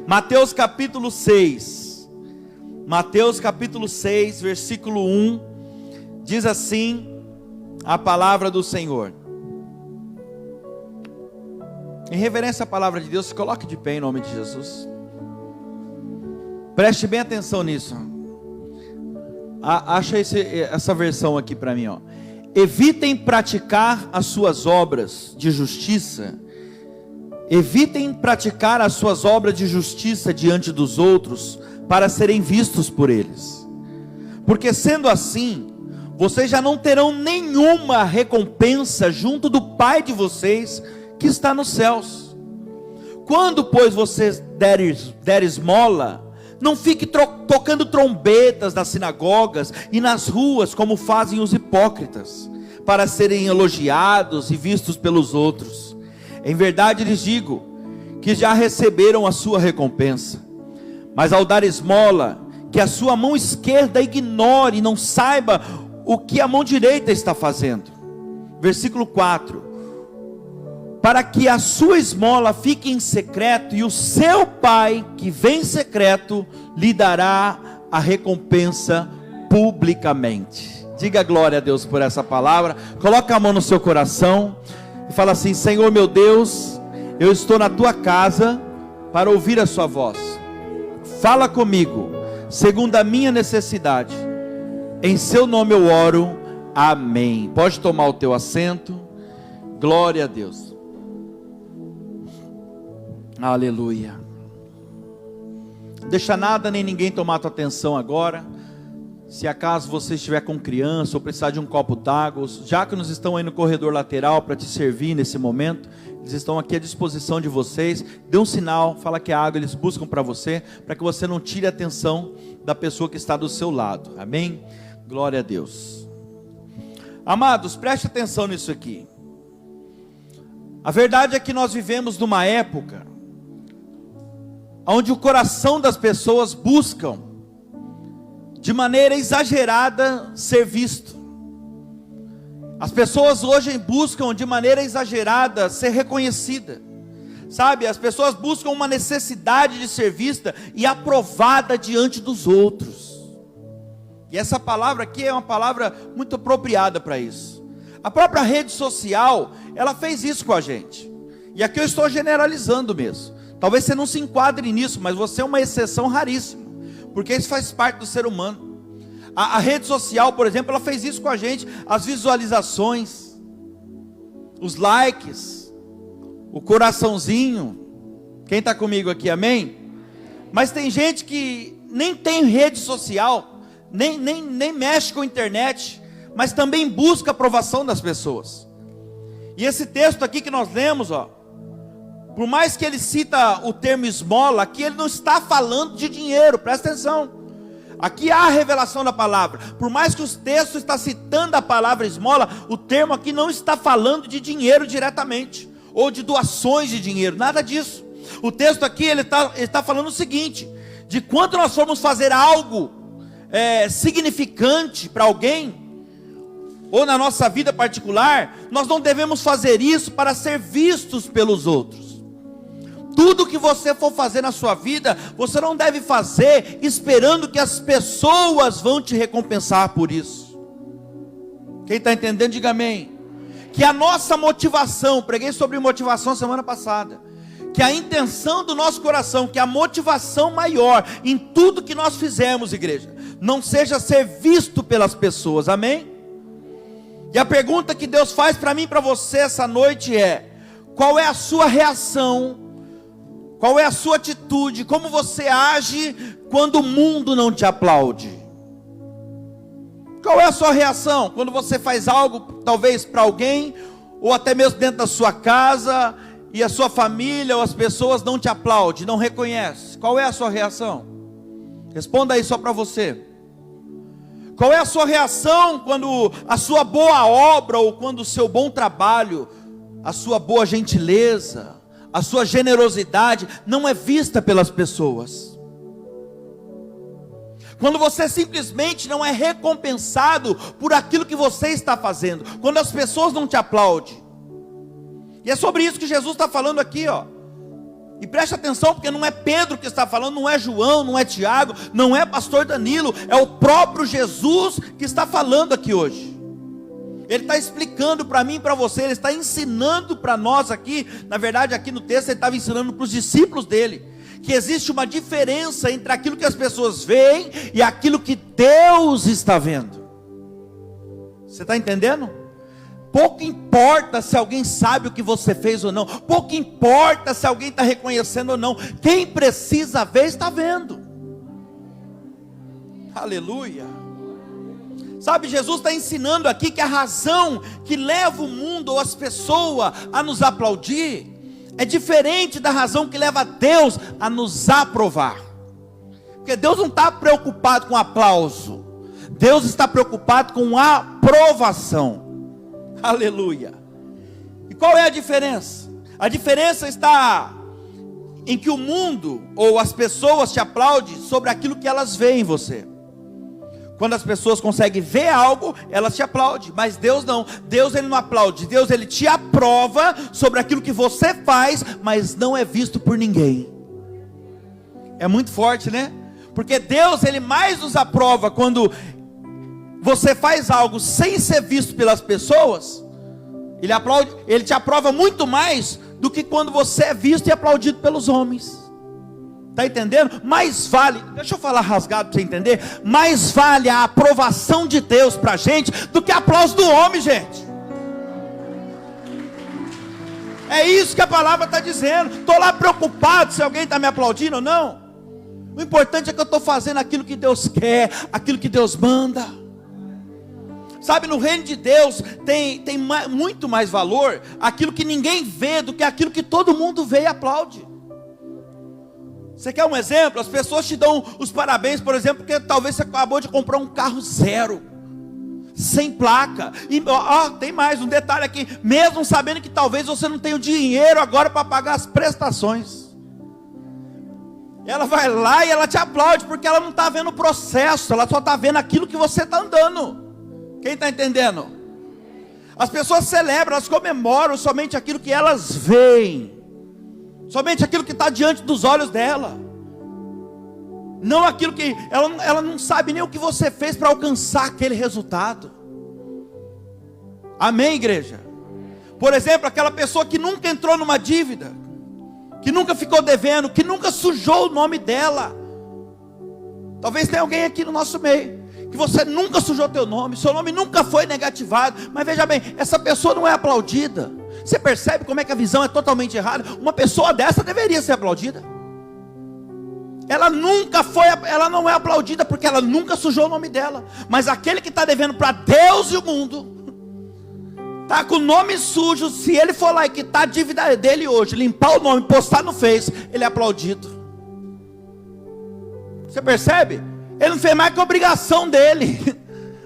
Mateus capítulo 6. Mateus capítulo 6, versículo 1. Diz assim a palavra do Senhor. Em reverência à palavra de Deus, se coloque de pé em nome de Jesus. Preste bem atenção nisso. Acha essa versão aqui para mim, ó. Evitem praticar as suas obras de justiça. Evitem praticar as suas obras de justiça diante dos outros, para serem vistos por eles. Porque sendo assim, vocês já não terão nenhuma recompensa junto do Pai de vocês, que está nos céus. Quando, pois, vocês der esmola, não fique tocando trombetas nas sinagogas e nas ruas, como fazem os hipócritas, para serem elogiados e vistos pelos outros. Em verdade lhes digo, que já receberam a sua recompensa. Mas ao dar esmola, que a sua mão esquerda ignore e não saiba o que a mão direita está fazendo. Versículo 4. Para que a sua esmola fique em secreto, e o seu Pai, que vem em secreto, lhe dará a recompensa publicamente. Diga glória a Deus por essa palavra. Coloca a mão no seu coração e fala assim: Senhor meu Deus, eu estou na tua casa para ouvir a sua voz. Fala comigo, segundo a minha necessidade. Em seu nome eu oro, amém. Pode tomar o teu assento. Glória a Deus. Aleluia. Deixa nada nem ninguém tomar tua atenção agora. Se acaso você estiver com criança ou precisar de um copo d'água, já que nos estão aí no corredor lateral para te servir nesse momento, eles estão aqui à disposição de vocês. Dê um sinal, fala que a água eles buscam para você, para que você não tire a atenção da pessoa que está do seu lado. Amém? Glória a Deus. Amados, preste atenção nisso aqui. A verdade é que nós vivemos numa época onde o coração das pessoas buscam de maneira exagerada ser visto. As pessoas hoje buscam de maneira exagerada ser reconhecida. Sabe, as pessoas buscam uma necessidade de ser vista e aprovada diante dos outros. E essa palavra aqui é uma palavra muito apropriada para isso. A própria rede social, ela fez isso com a gente. E aqui eu estou generalizando mesmo. Talvez você não se enquadre nisso, mas você é uma exceção raríssima, porque isso faz parte do ser humano. A rede social, por exemplo, ela fez isso com a gente. As visualizações, os likes, o coraçãozinho. Quem está comigo aqui, amém? Mas tem gente que nem tem rede social, nem mexe com a internet, mas também busca a aprovação das pessoas. E esse texto aqui que nós lemos, ó, por mais que ele cita o termo esmola, aqui ele não está falando de dinheiro, presta atenção. Aqui há a revelação da palavra. Por mais que os textos está citando a palavra esmola, o termo aqui não está falando de dinheiro diretamente, ou de doações de dinheiro, nada disso. O texto aqui ele está falando o seguinte: de quando nós formos fazer algo significante para alguém, ou na nossa vida particular, nós não devemos fazer isso para ser vistos pelos outros. Tudo que você for fazer na sua vida, você não deve fazer esperando que as pessoas vão te recompensar por isso. Quem está entendendo, diga amém. Que a nossa motivação, preguei sobre motivação semana passada, que a intenção do nosso coração, que a motivação maior em tudo que nós fizermos, igreja, não seja ser visto pelas pessoas, amém? E a pergunta que Deus faz para mim e para você essa noite é: qual é a sua reação? Qual é a sua atitude? Como você age quando o mundo não te aplaude? Qual é a sua reação quando você faz algo, talvez para alguém, ou até mesmo dentro da sua casa, e a sua família ou as pessoas não te aplaudem, não reconhecem? Qual é a sua reação? Responda aí só para você. Qual é a sua reação quando a sua boa obra, ou quando o seu bom trabalho, a sua boa gentileza, a sua generosidade não é vista pelas pessoas? Quando você simplesmente não é recompensado por aquilo que você está fazendo, quando as pessoas não te aplaudem. E é sobre isso que Jesus está falando aqui, ó. E preste atenção, porque não é Pedro que está falando, não é João, não é Tiago, não é pastor Danilo, é o próprio Jesus que está falando aqui hoje. Ele está explicando para mim e para você, ele está ensinando para nós aqui, na verdade aqui no texto ele estava ensinando para os discípulos dele, que existe uma diferença entre aquilo que as pessoas veem e aquilo que Deus está vendo. Você está entendendo? Pouco importa se alguém sabe o que você fez ou não, pouco importa se alguém está reconhecendo ou não, quem precisa ver está vendo. Aleluia. Sabe, Jesus está ensinando aqui que a razão que leva o mundo ou as pessoas a nos aplaudir é diferente da razão que leva Deus a nos aprovar. Porque Deus não está preocupado com aplauso, Deus está preocupado com a aprovação. Aleluia. E qual é a diferença? A diferença está em que o mundo ou as pessoas te aplaudem sobre aquilo que elas veem em você. Quando as pessoas conseguem ver algo, elas te aplaudem, mas Deus não. Deus ele não aplaude, Deus ele te aprova sobre aquilo que você faz, mas não é visto por ninguém. É muito forte, né? Porque Deus ele mais nos aprova quando você faz algo sem ser visto pelas pessoas. Ele te aprova muito mais do que quando você é visto e aplaudido pelos homens. Está entendendo? Mais vale, deixa eu falar rasgado para você entender, mais vale a aprovação de Deus para a gente, do que aplauso do homem, gente. É isso que a palavra está dizendo. Estou lá preocupado se alguém está me aplaudindo ou não. O importante é que eu estou fazendo aquilo que Deus quer, aquilo que Deus manda. Sabe, no reino de Deus tem muito mais valor aquilo que ninguém vê do que aquilo que todo mundo vê e aplaude. Você quer um exemplo? As pessoas te dão os parabéns, por exemplo, porque talvez você acabou de comprar um carro zero, sem placa. E tem mais um detalhe aqui, mesmo sabendo que talvez você não tenha o dinheiro agora para pagar as prestações. Ela vai lá e ela te aplaude, porque ela não está vendo o processo, ela só está vendo aquilo que você está andando. Quem está entendendo? As pessoas celebram, elas comemoram somente aquilo que elas veem, somente aquilo que está diante dos olhos dela, não aquilo que ela não sabe nem o que você fez para alcançar aquele resultado. Amém, igreja? Por exemplo, aquela pessoa que nunca entrou numa dívida, que nunca ficou devendo, que nunca sujou o nome dela. Talvez tenha alguém aqui no nosso meio que você nunca sujou teu nome, seu nome nunca foi negativado, mas veja bem, essa pessoa não é aplaudida. Você percebe como é que a visão é totalmente errada? Uma pessoa dessa deveria ser aplaudida. Ela não é aplaudida porque ela nunca sujou o nome dela. Mas aquele que está devendo para Deus e o mundo, está com o nome sujo, se ele for lá e quitar a dívida dele hoje, limpar o nome, postar no Face, ele é aplaudido. Você percebe? Ele não fez mais que a obrigação dele.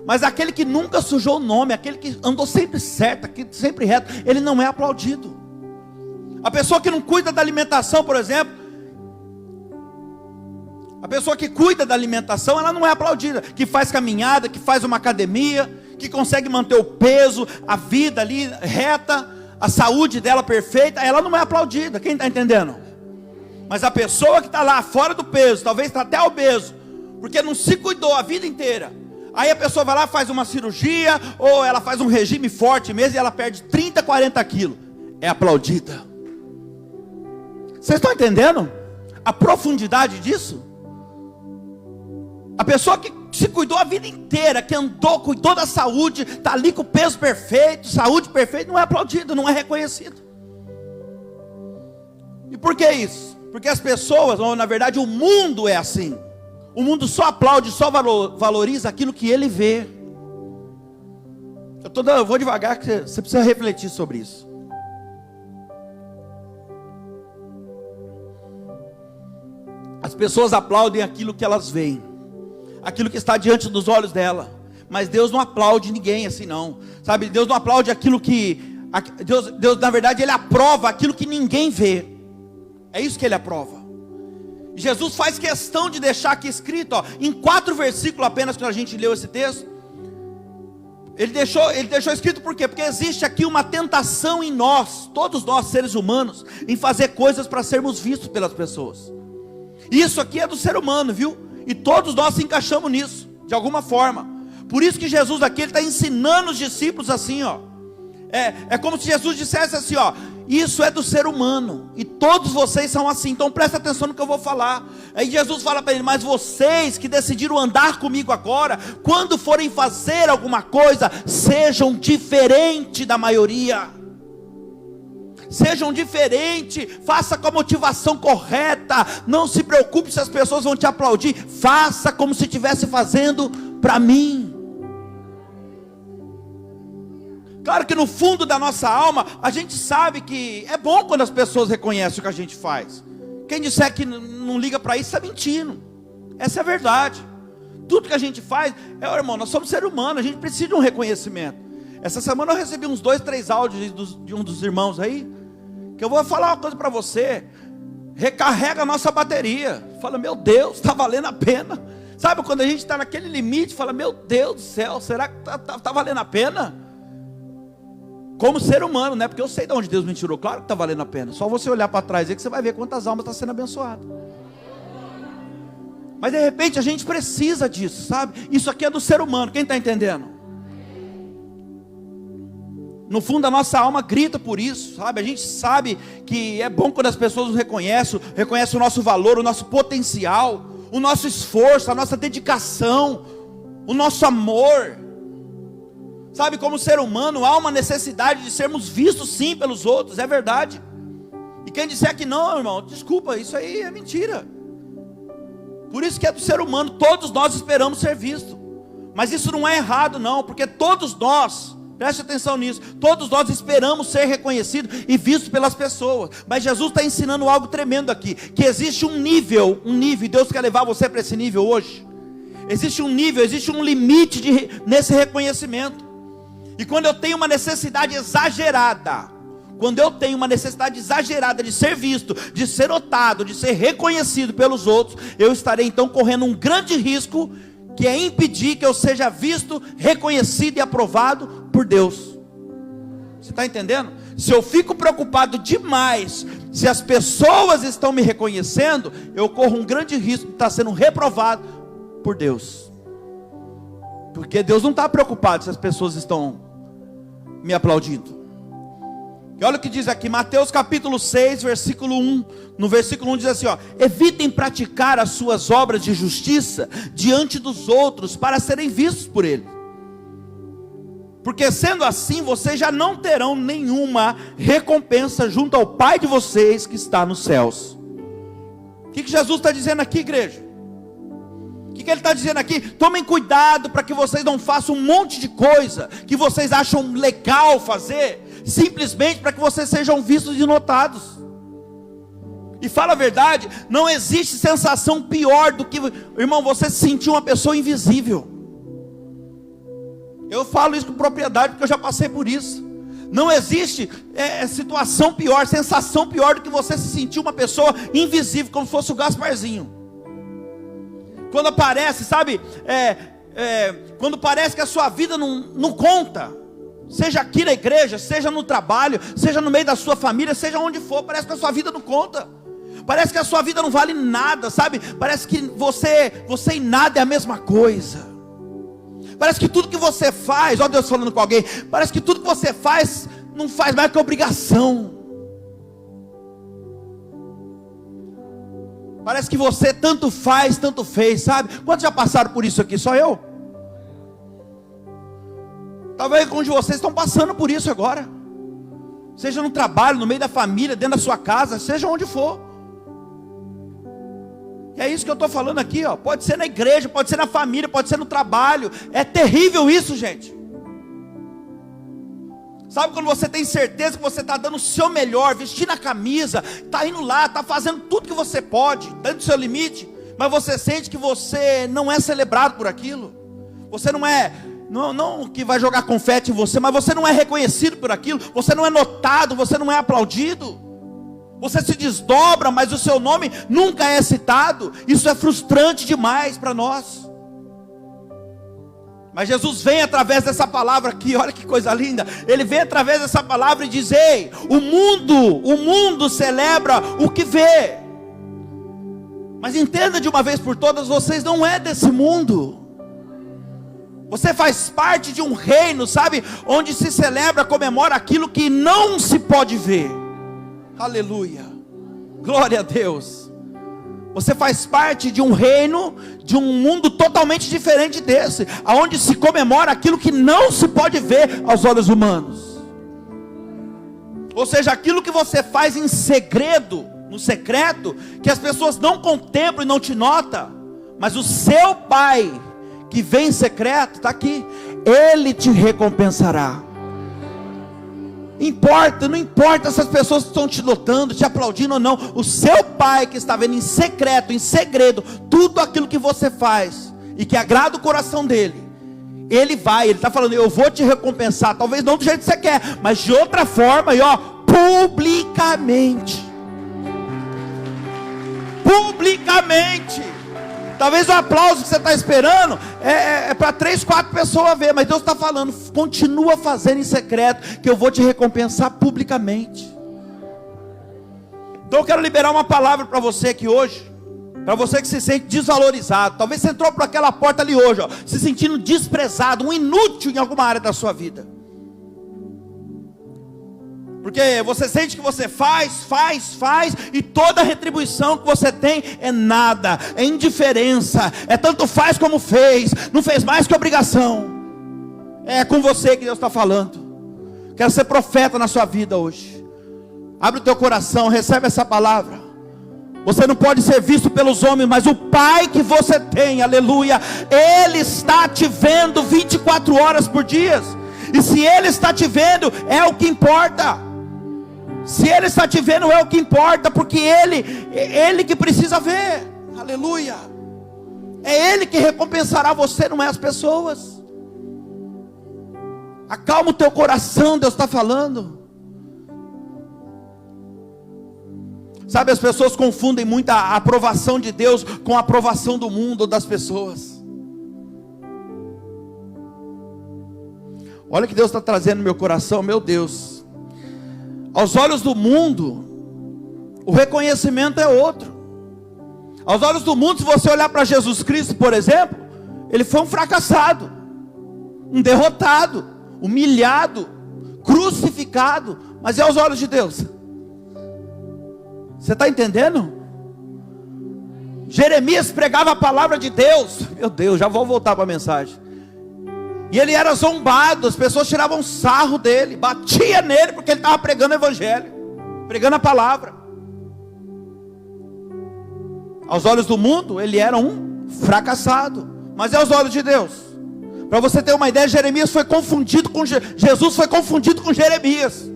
Mas aquele que nunca sujou o nome, aquele que andou sempre certo, sempre reto, ele não é aplaudido. A pessoa que não cuida da alimentação, por exemplo, a pessoa que cuida da alimentação, ela não é aplaudida. Que faz caminhada, que faz uma academia, que consegue manter o peso, a vida ali reta, a saúde dela perfeita, ela não é aplaudida. Quem está entendendo? Mas a pessoa que está lá fora do peso, talvez está até obeso, porque não se cuidou a vida inteira, aí a pessoa vai lá, faz uma cirurgia, ou ela faz um regime forte mesmo, e ela perde 30, 40 quilos, é aplaudida. Vocês estão entendendo a profundidade disso? A pessoa que se cuidou a vida inteira, que andou, cuidou da saúde, está ali com o peso perfeito, saúde perfeita, não é aplaudido, não é reconhecido. E por que isso? Porque as pessoas, ou na verdade o mundo é assim. O mundo só aplaude, só valoriza aquilo que ele vê. Eu vou devagar, que você precisa refletir sobre isso. As pessoas aplaudem aquilo que elas veem, aquilo que está diante dos olhos dela. Mas Deus não aplaude ninguém assim não. Sabe, Deus não aplaude aquilo que... Deus na verdade ele aprova aquilo que ninguém vê. É isso que ele aprova. Jesus faz questão de deixar aqui escrito, em 4 versículos apenas, que a gente leu esse texto, Ele deixou escrito por quê? Porque existe aqui uma tentação em nós, todos nós seres humanos, em fazer coisas para sermos vistos pelas pessoas. Isso aqui é do ser humano, viu? E todos nós se encaixamos nisso, de alguma forma. Por isso que Jesus aqui está ensinando os discípulos assim, ó. É como se Jesus dissesse assim, ó: isso é do ser humano, e todos vocês são assim, então presta atenção no que eu vou falar. Aí Jesus fala para ele: mas vocês que decidiram andar comigo agora, quando forem fazer alguma coisa, sejam diferente da maioria. Sejam diferentes, faça com a motivação correta, não se preocupe se as pessoas vão te aplaudir, faça como se estivesse fazendo para mim. Claro que no fundo da nossa alma, a gente sabe que é bom quando as pessoas reconhecem o que a gente faz. Quem disser que não liga para isso, está mentindo. Essa é a verdade. Tudo que a gente faz, irmão, nós somos seres humanos, a gente precisa de um reconhecimento. Essa semana eu recebi uns 2, 3 áudios de um dos irmãos aí, que eu vou falar uma coisa para você: recarrega a nossa bateria. Fala: meu Deus, está valendo a pena. Sabe quando a gente está naquele limite, fala: meu Deus do céu, será que tá valendo a pena? Como ser humano, né? Porque eu sei de onde Deus me tirou. Claro que está valendo a pena. Só você olhar para trás aí que você vai ver quantas almas estão sendo abençoadas. Mas de repente a gente precisa disso, sabe? Isso aqui é do ser humano. Quem está entendendo? No fundo a nossa alma grita por isso, sabe? A gente sabe que é bom quando as pessoas nos reconhecem o nosso valor, o nosso potencial, o nosso esforço, a nossa dedicação, o nosso amor. Sabe, como ser humano, há uma necessidade de sermos vistos sim pelos outros, é verdade. E quem disser que não, irmão, desculpa, isso aí é mentira. Por isso que é do ser humano, todos nós esperamos ser vistos. Mas isso não é errado não, porque todos nós, preste atenção nisso, todos nós esperamos ser reconhecidos e vistos pelas pessoas. Mas Jesus está ensinando algo tremendo aqui, que existe um nível, e Deus quer levar você para esse nível hoje. Existe um nível, existe um limite nesse reconhecimento. E quando eu tenho uma necessidade exagerada, de ser visto, de ser notado, de ser reconhecido pelos outros, eu estarei então correndo um grande risco, que é impedir que eu seja visto, reconhecido e aprovado por Deus. Você está entendendo? Se eu fico preocupado demais, se as pessoas estão me reconhecendo, eu corro um grande risco de estar sendo reprovado por Deus. Porque Deus não está preocupado se as pessoas estão me aplaudindo. E olha o que diz aqui, Mateus capítulo 6, versículo 1. No versículo 1 diz assim, ó: evitem praticar as suas obras de justiça diante dos outros, para serem vistos por ele. Porque sendo assim, vocês já não terão nenhuma recompensa junto ao Pai de vocês que está nos céus. O que Jesus está dizendo aqui, igreja? O que ele está dizendo aqui? Tomem cuidado para que vocês não façam um monte de coisa que vocês acham legal fazer, simplesmente para que vocês sejam vistos e notados. E fala a verdade, não existe sensação pior do que, irmão, você sentir uma pessoa invisível. Eu falo isso com propriedade porque eu já passei por isso. Não existe situação pior, sensação pior do que você se sentir uma pessoa invisível, como se fosse o Gasparzinho. Quando aparece, sabe, quando parece que a sua vida não conta, seja aqui na igreja, seja no trabalho, seja no meio da sua família, seja onde for, parece que a sua vida não conta, parece que a sua vida não vale nada, sabe, parece que você e nada é a mesma coisa, parece que tudo que você faz, ó Deus falando com alguém, parece que tudo que você faz, não faz mais que obrigação. Parece que você tanto faz, tanto fez, sabe? Quantos já passaram por isso aqui? Só eu? Talvez alguns de vocês estão passando por isso agora. Seja no trabalho, no meio da família, dentro da sua casa, seja onde for. E é isso que eu estou falando aqui, ó. Pode ser na igreja, pode ser na família, pode ser no trabalho. É terrível isso, gente. Sabe quando você tem certeza que você está dando o seu melhor, vestindo a camisa, está indo lá, está fazendo tudo que você pode, dentro do seu limite, mas você sente que você não é celebrado por aquilo, você não que vai jogar confete em você, mas você não é reconhecido por aquilo, você não é notado, você não é aplaudido, você se desdobra, mas o seu nome nunca é citado. Isso é frustrante demais para nós. Mas Jesus vem através dessa palavra aqui, olha que coisa linda. Ele vem através dessa palavra e diz: ei, o mundo celebra o que vê. Mas entenda de uma vez por todas, vocês não é desse mundo. Você faz parte de um reino, sabe? Onde se celebra, comemora aquilo que não se pode ver. Aleluia. Glória a Deus. Você faz parte de um reino, de um mundo totalmente diferente desse, aonde se comemora aquilo que não se pode ver aos olhos humanos. Ou seja, aquilo que você faz em segredo, no secreto, que as pessoas não contemplam e não te notam, mas o seu Pai, que vem em secreto, está aqui, Ele te recompensará. Não importa se as pessoas estão te notando, te aplaudindo ou não, o seu Pai que está vendo em secreto, em segredo, tudo aquilo que você faz, e que agrada o coração dele, Ele está falando: eu vou te recompensar, talvez não do jeito que você quer, mas de outra forma, e ó, publicamente. Talvez o aplauso que você está esperando é para 3, 4 pessoas ver, mas Deus está falando: continua fazendo em secreto, que eu vou te recompensar publicamente. Então eu quero liberar uma palavra para você aqui hoje, para você que se sente desvalorizado. Talvez você entrou por aquela porta ali hoje, ó, se sentindo desprezado, um inútil em alguma área da sua vida, porque você sente que você faz, e toda a retribuição que você tem é nada, é indiferença, é tanto faz como fez, não fez mais que obrigação. É com você que Deus está falando. Quero ser profeta na sua vida hoje. Abre o teu coração, recebe essa palavra. Você não pode ser visto pelos homens, mas o Pai que você tem, aleluia, Ele está te vendo 24 horas por dia. E se Ele está te vendo, é o que importa. Se Ele está te vendo, é o que importa, porque Ele que precisa ver, aleluia. É Ele que recompensará você, não é as pessoas. Acalma o teu coração, Deus está falando. Sabe, as pessoas confundem muito a aprovação de Deus com a aprovação do mundo ou das pessoas. Olha o que Deus está trazendo no meu coração, meu Deus. Aos olhos do mundo, o reconhecimento é outro. Aos olhos do mundo, se você olhar para Jesus Cristo, por exemplo, Ele foi um fracassado, um derrotado, humilhado, crucificado. Mas é aos olhos de Deus. Você está entendendo? Jeremias pregava a palavra de Deus. Meu Deus, já vou voltar para a mensagem. E ele era zombado, as pessoas tiravam sarro dele, batia nele porque ele estava pregando o evangelho, pregando a palavra. Aos olhos do mundo, ele era um fracassado, mas é aos olhos de Deus. Para você ter uma ideia, Jeremias foi confundido com Jesus, foi confundido com Jeremias.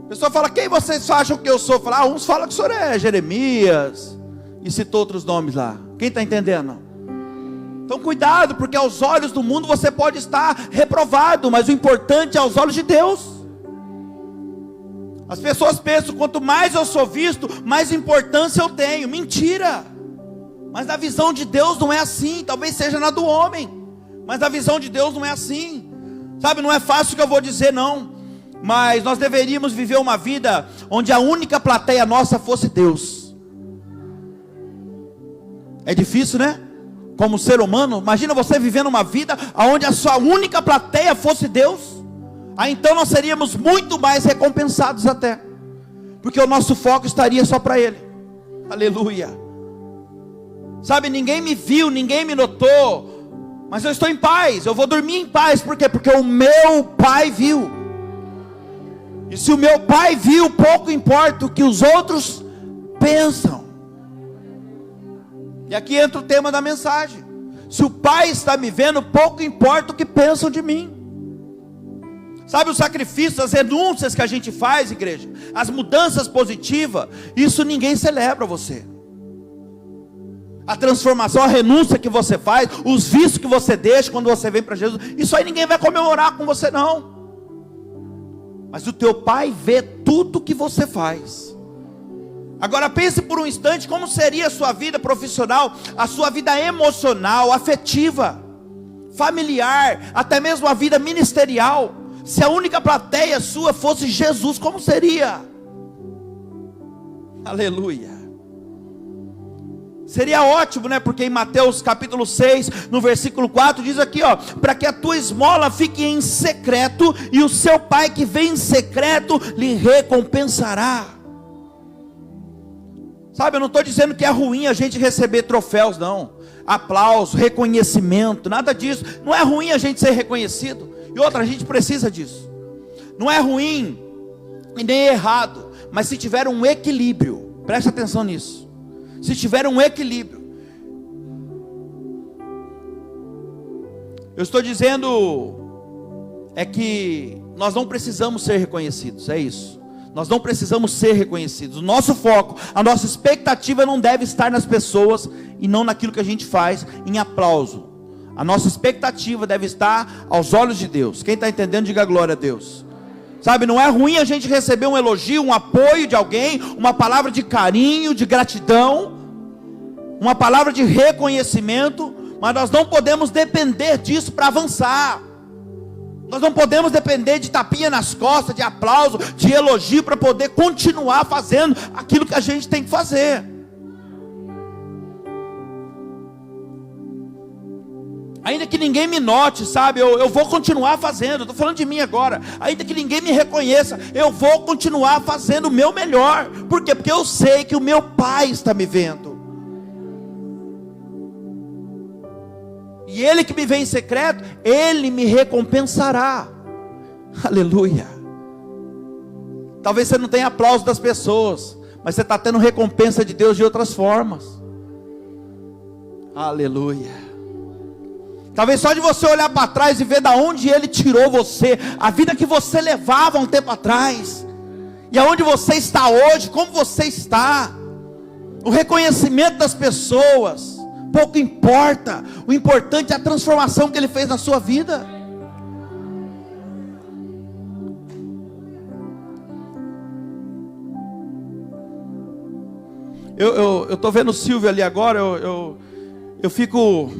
A pessoa fala: quem vocês acham que eu sou? Fala: uns falam que o senhor é Jeremias, e citou outros nomes lá. Quem está entendendo? Então cuidado, porque aos olhos do mundo você pode estar reprovado, mas o importante é aos olhos de Deus. As pessoas pensam: quanto mais eu sou visto, mais importância eu tenho. Mentira. Mas na visão de Deus não é assim. Talvez seja na do homem, mas na visão de Deus não é assim. Sabe, não é fácil o que eu vou dizer, não, mas nós deveríamos viver uma vida onde a única plateia nossa fosse Deus. É difícil, né? Como ser humano, imagina você vivendo uma vida onde a sua única plateia fosse Deus. Aí então nós seríamos muito mais recompensados até, porque o nosso foco estaria só para Ele. Aleluia. Sabe, ninguém me viu, ninguém me notou, mas eu estou em paz, eu vou dormir em paz. Por quê? Porque o meu Pai viu. E se o meu Pai viu, pouco importa o que os outros pensam. E aqui entra o tema da mensagem. Se o Pai está me vendo, pouco importa o que pensam de mim. Sabe, os sacrifícios, as renúncias que a gente faz, igreja, as mudanças positivas, isso ninguém celebra você. A transformação, a renúncia que você faz, os vícios que você deixa quando você vem para Jesus, isso aí ninguém vai comemorar com você, não. Mas o teu Pai vê tudo que você faz. Agora pense por um instante como seria a sua vida profissional, a sua vida emocional, afetiva. familiar, até mesmo a vida ministerial. Se a única plateia sua fosse Jesus, como seria? Aleluia. Seria ótimo, né? Porque em Mateus capítulo 6, no versículo 4, diz aqui, ó: para que a tua esmola fique em secreto, e o seu pai que vem em secreto lhe recompensará. Sabe, eu não estou dizendo que é ruim a gente receber troféus, não, aplauso, reconhecimento, nada disso. Não é ruim a gente ser reconhecido, e outra, a gente precisa disso. Não é ruim e nem errado, mas se tiver um equilíbrio, preste atenção nisso. Se tiver um equilíbrio, eu estou dizendo é que nós não precisamos ser reconhecidos, é isso. Nós não precisamos ser reconhecidos. O nosso foco, a nossa expectativa não deve estar nas pessoas e não naquilo que a gente faz em aplauso. A nossa expectativa deve estar aos olhos de Deus. Quem está entendendo, diga glória a Deus. Sabe, não é ruim a gente receber um elogio, um apoio de alguém, uma palavra de carinho, de gratidão, uma palavra de reconhecimento, mas nós não podemos depender disso para avançar. Nós não podemos depender de tapinha nas costas, de aplauso, de elogio, para poder continuar fazendo aquilo que a gente tem que fazer. Ainda que ninguém me note, sabe, eu vou continuar fazendo. Estou falando de mim agora. Ainda que ninguém me reconheça, eu vou continuar fazendo o meu melhor. Por quê? Porque eu sei que o meu Pai está me vendo. E Ele que me vê em secreto, Ele me recompensará. Aleluia. Talvez você não tenha aplauso das pessoas, mas você está tendo recompensa de Deus de outras formas. Aleluia. Talvez só de você olhar para trás e ver da onde Ele tirou você, a vida que você levava um tempo atrás, e aonde você está hoje, como você está, o reconhecimento das pessoas, pouco importa. O importante é a transformação que Ele fez na sua vida. Eu estou vendo o Silvio ali agora, eu fico...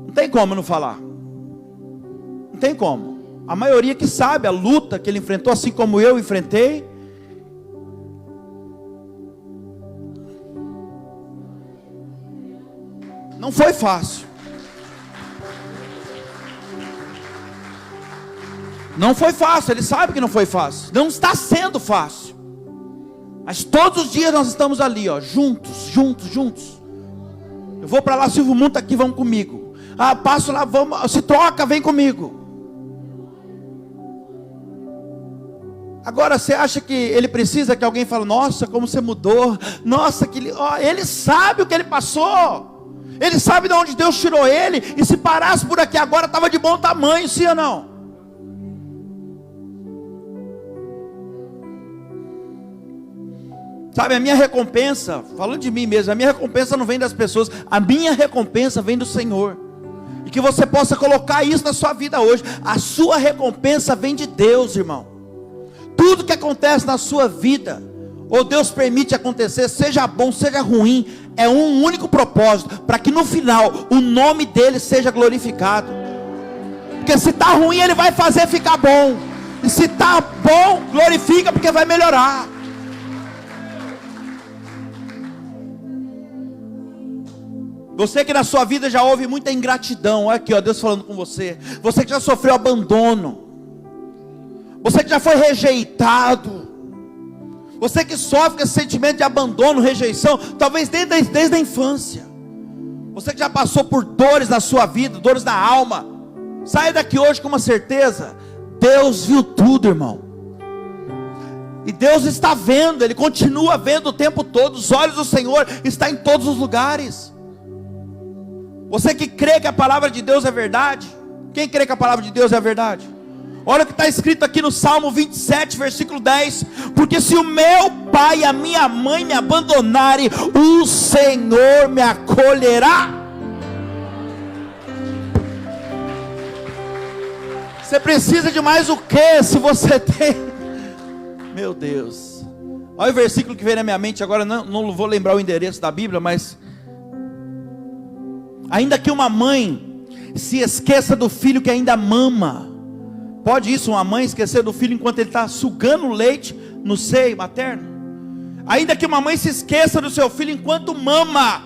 Não tem como não falar. Não tem como. A maioria que sabe a luta que ele enfrentou, assim como eu enfrentei. Não foi fácil. Não foi fácil, ele sabe que não foi fácil. Não está sendo fácil. Mas todos os dias nós estamos ali, ó, juntos. Eu vou para lá, Silvio Mundo está aqui, vamos comigo. Ah, passo lá, vamos, se troca, vem comigo. Agora você acha que ele precisa que alguém fale: nossa, como você mudou, nossa, que ele sabe o que ele passou, ele sabe de onde Deus tirou ele, e se parasse por aqui agora, estava de bom tamanho, sim ou não? Sabe, a minha recompensa, falando de mim mesmo, a minha recompensa não vem das pessoas, a minha recompensa vem do Senhor. E que você possa colocar isso na sua vida hoje. A sua recompensa vem de Deus, irmão. Tudo que acontece na sua vida, ou Deus permite acontecer, seja bom, seja ruim, é um único propósito, para que no final o nome dele seja glorificado. Porque se está ruim, ele vai fazer ficar bom. E se está bom, glorifica, porque vai melhorar. Você que na sua vida já houve muita ingratidão, olha aqui, ó, Deus falando com você. Você que já sofreu abandono, você que já foi rejeitado, você que sofre com esse sentimento de abandono, rejeição, talvez desde a infância. Você que já passou por dores na sua vida, dores na alma, saia daqui hoje com uma certeza: Deus viu tudo, irmão. E Deus está vendo, Ele continua vendo o tempo todo. Os olhos do Senhor estão em todos os lugares. Você que crê que a palavra de Deus é verdade, quem crê que a palavra de Deus é verdade? Olha o que está escrito aqui no Salmo 27, versículo 10: porque se o meu pai e a minha mãe me abandonarem, o Senhor me acolherá. Você precisa de mais o que se você tem? Meu Deus. Olha o versículo que veio na minha mente agora, não vou lembrar o endereço da Bíblia, mas ainda que uma mãe Se esqueça do filho que ainda mama. Pode isso, uma mãe esquecer do filho enquanto ele está sugando leite no seio materno? Ainda que uma mãe se esqueça do seu filho enquanto mama,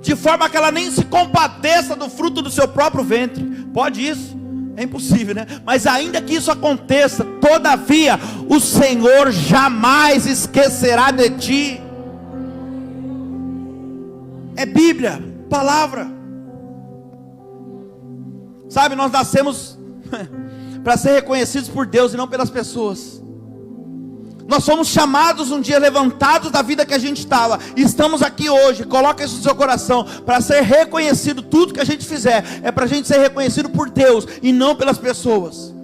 de forma que ela nem se compadeça do fruto do seu próprio ventre. Pode isso? É impossível, né? Mas ainda que isso aconteça, todavia, o Senhor jamais esquecerá de ti. É Bíblia, palavra. Sabe, nós nascemos para ser reconhecidos por Deus e não pelas pessoas. Nós somos chamados um dia, levantados da vida que a gente estava, e estamos aqui hoje. Coloca isso no seu coração, para ser reconhecido. Tudo que a gente fizer é para a gente ser reconhecido por Deus e não pelas pessoas.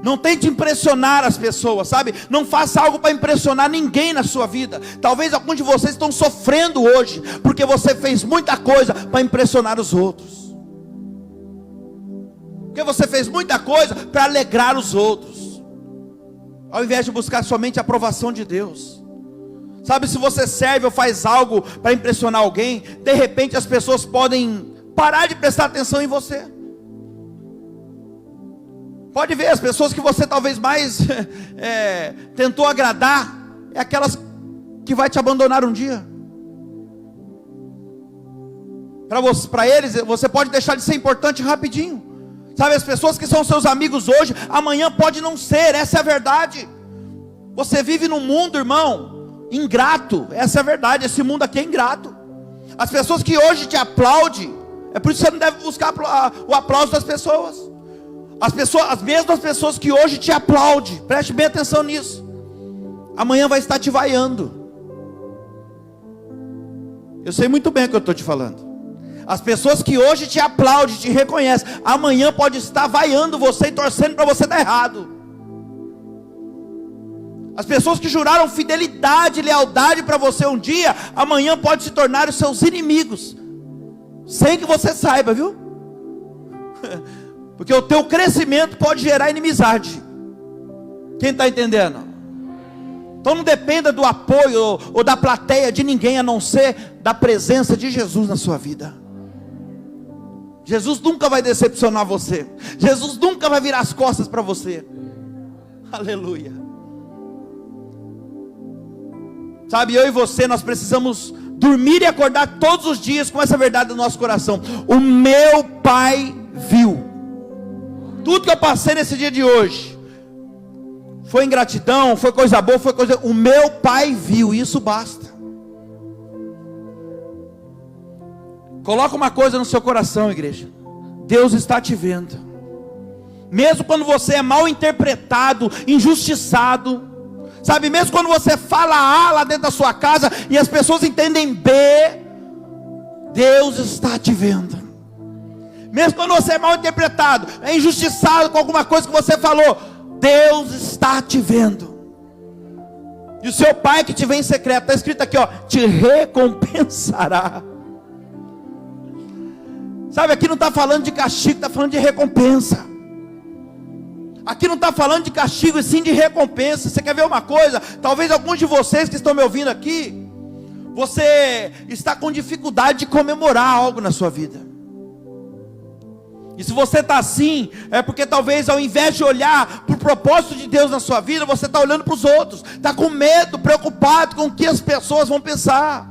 Não tente impressionar as pessoas, sabe? Não faça algo para impressionar ninguém na sua vida. Talvez alguns de vocês estão sofrendo hoje porque você fez muita coisa para impressionar os outros, porque você fez muita coisa para alegrar os outros, ao invés de buscar somente a aprovação de Deus. Sabe, se você serve ou faz algo para impressionar alguém, de repente as pessoas podem parar de prestar atenção em você. Pode ver, as pessoas que você talvez mais tentou agradar, é aquelas que vai te abandonar um dia. Para eles, você pode deixar de ser importante rapidinho. Sabe, as pessoas que são seus amigos hoje, amanhã pode não ser. Essa é a verdade. Você vive num mundo, irmão, ingrato. Essa é a verdade, esse mundo aqui é ingrato. As pessoas que hoje te aplaudem, é por isso que você não deve buscar o aplauso das pessoas. As mesmas pessoas que hoje te aplaudem, preste bem atenção nisso, amanhã vai estar te vaiando. Eu sei muito bem o que eu estou te falando. As pessoas que hoje te aplaudem, te reconhecem, amanhã pode estar vaiando você e torcendo para você dar errado. As pessoas que juraram fidelidade e lealdade para você um dia, amanhã pode se tornar os seus inimigos, sem que você saiba, viu? Porque o teu crescimento pode gerar inimizade. Quem está entendendo? Então não dependa do apoio ou da plateia de ninguém, a não ser da presença de Jesus na sua vida. Jesus nunca vai decepcionar você. Jesus nunca vai virar as costas para você. Aleluia. Sabe, eu e você, nós precisamos dormir e acordar todos os dias com essa verdade no nosso coração. O meu Pai viu. Tudo que eu passei nesse dia de hoje foi ingratidão, foi coisa boa, foi coisa... O meu Pai viu, isso basta. Coloca uma coisa no seu coração, igreja. Deus está te vendo. Mesmo quando você é mal interpretado, injustiçado, sabe, mesmo quando você fala A lá dentro da sua casa e as pessoas entendem B, Deus está te vendo. Mesmo quando você é mal interpretado, é injustiçado com alguma coisa que você falou, Deus está te vendo. E o seu Pai que te vê em secreto, está escrito aqui, ó, te recompensará. Sabe, aqui não está falando de castigo, está falando de recompensa. Aqui não está falando de castigo, e sim de recompensa. Você quer ver uma coisa? Talvez alguns de vocês que estão me ouvindo aqui, você está com dificuldade de comemorar algo na sua vida. E se você está assim, é porque talvez ao invés de olhar para o propósito de Deus na sua vida, você está olhando para os outros, está com medo, preocupado com o que as pessoas vão pensar,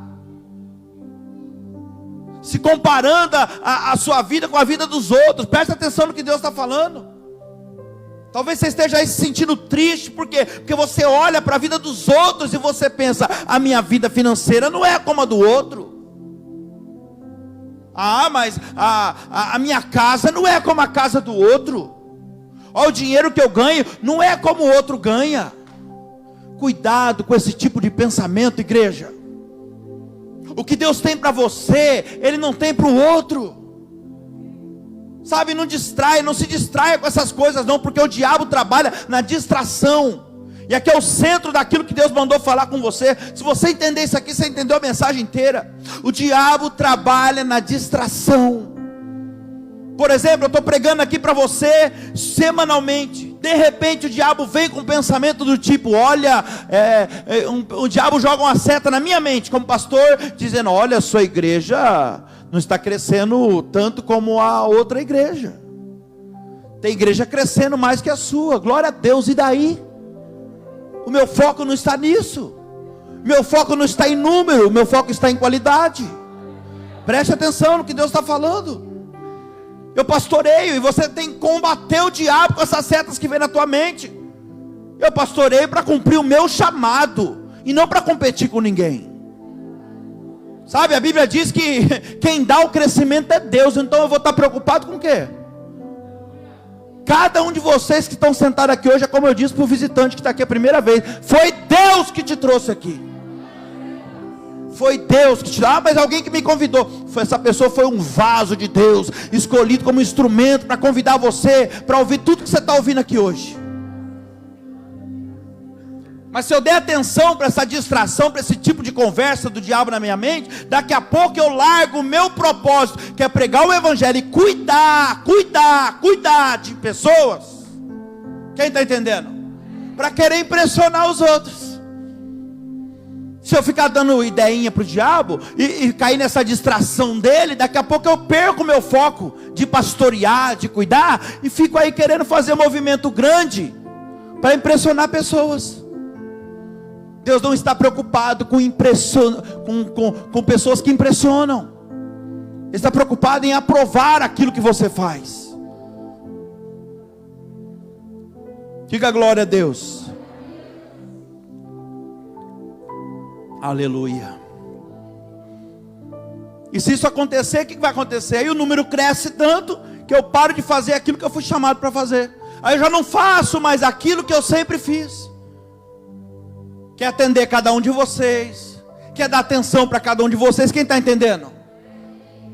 se comparando a sua vida com a vida dos outros. Presta atenção no que Deus está falando. Talvez você esteja aí se sentindo triste, por quê? Porque você olha para a vida dos outros e você pensa, a minha vida financeira não é como a do outro. Ah, mas a minha casa não é como a casa do outro. Ó, o dinheiro que eu ganho não é como o outro ganha. Cuidado com esse tipo de pensamento, igreja. O que Deus tem para você, Ele não tem para o outro. Sabe, não se distraia com essas coisas não, porque o diabo trabalha na distração. E aqui é o centro daquilo que Deus mandou falar com você. Se você entender isso aqui, você entendeu a mensagem inteira. O diabo trabalha na distração. Por exemplo, eu estou pregando aqui para você semanalmente. De repente o diabo vem com um pensamento do tipo, olha, o diabo joga uma seta na minha mente como pastor, dizendo, olha, a sua igreja não está crescendo tanto como a outra igreja. Tem igreja crescendo mais que a sua, glória a Deus, e daí? O meu foco não está nisso, meu foco não está em número, meu foco está em qualidade. Preste atenção no que Deus está falando. Eu pastoreio, e você tem que combater o diabo com essas setas que vem na tua mente. Eu pastoreio para cumprir o meu chamado, e não para competir com ninguém. Sabe, a Bíblia diz que quem dá o crescimento é Deus. Então eu vou estar preocupado com o quê? Cada um de vocês que estão sentados aqui hoje, é como eu disse para o visitante que está aqui a primeira vez, foi Deus que te trouxe aqui. Foi Deus que te trouxe. Ah, mas alguém que me convidou. Essa pessoa foi um vaso de Deus, escolhido como instrumento para convidar você, para ouvir tudo que você está ouvindo aqui hoje. Mas se eu der atenção para essa distração, para esse tipo de conversa do diabo na minha mente, daqui a pouco eu largo o meu propósito, que é pregar o evangelho e cuidar de pessoas. Quem está entendendo? Para querer impressionar os outros. Se eu ficar dando ideinha para o diabo e cair nessa distração dele, daqui a pouco eu perco o meu foco de pastorear, de cuidar, e fico aí querendo fazer um movimento grande para impressionar pessoas. Deus não está preocupado com pessoas que impressionam. Ele está preocupado em aprovar aquilo que você faz. Diga glória a Deus. Aleluia. E se isso acontecer, o que vai acontecer? Aí o número cresce tanto que eu paro de fazer aquilo que eu fui chamado para fazer. Aí eu já não faço mais aquilo que eu sempre fiz. Quer atender cada um de vocês, quer dar atenção para cada um de vocês. Quem está entendendo?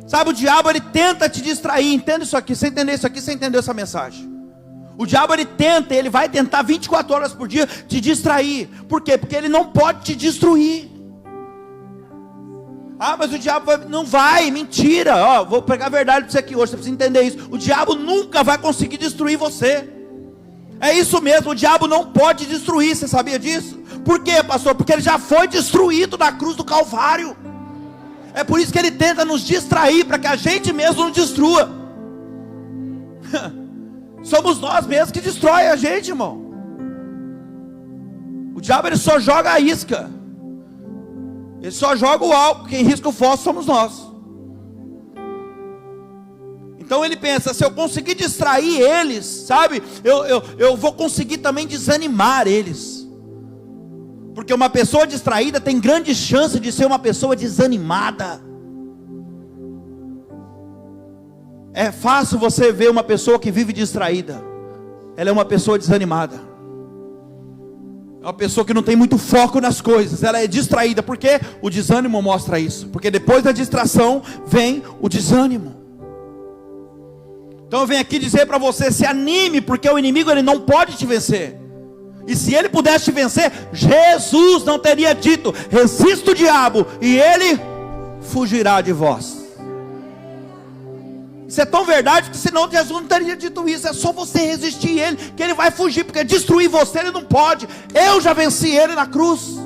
Sabe, o diabo ele tenta te distrair. Entenda isso aqui, você entender isso aqui, você entendeu essa mensagem. O diabo ele vai tentar 24 horas por dia te distrair. Por quê? Porque ele não pode te destruir. Ah, mas o diabo não vai, mentira. Ó, vou pregar a verdade para você aqui hoje, você precisa entender isso. O diabo nunca vai conseguir destruir você. É isso mesmo, o diabo não pode destruir, você sabia disso? Por quê, pastor? Porque ele já foi destruído na cruz do Calvário. É por isso que ele tenta nos distrair, para que a gente mesmo nos destrua. Somos nós mesmos que destrói a gente, irmão. O diabo ele só joga a isca, ele só joga o álcool. Quem risca o fósforo somos nós. Então ele pensa, se eu conseguir distrair eles, sabe, eu vou conseguir também desanimar eles. Porque uma pessoa distraída tem grande chance de ser uma pessoa desanimada. É fácil você ver uma pessoa que vive distraída. Ela é uma pessoa desanimada. É uma pessoa que não tem muito foco nas coisas. Ela é distraída, porque o desânimo mostra isso. Porque depois da distração vem o desânimo. Então eu venho aqui dizer para você, se anime, porque o inimigo ele não pode te vencer. E se ele pudesse te vencer, Jesus não teria dito, resista o diabo e ele fugirá de vós. Isso é tão verdade que senão Jesus não teria dito isso. É só você resistir a ele, que ele vai fugir, porque destruir você ele não pode. Eu já venci ele na cruz.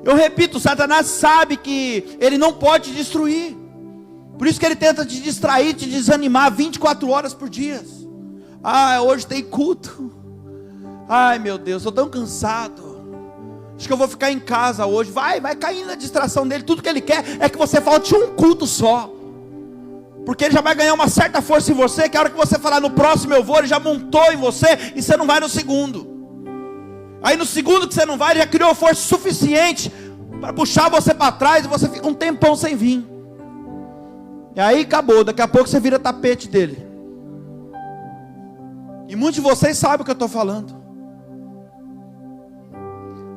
Eu repito, Satanás sabe que ele não pode te destruir. Por isso que ele tenta te distrair, te desanimar 24 horas por dia. Ah, hoje tem culto. Ai meu Deus, estou tão cansado. Acho que eu vou ficar em casa hoje. Vai cair na distração dele. Tudo que ele quer é que você falte um culto só. Porque ele já vai ganhar uma certa força em você, que a hora que você falar no próximo eu vou, ele já montou em você, e você não vai no segundo. Aí no segundo que você não vai, ele já criou força suficiente para puxar você para trás, e você fica um tempão sem vir. E aí acabou, daqui a pouco você vira tapete dele. E muitos de vocês sabem o que eu estou falando.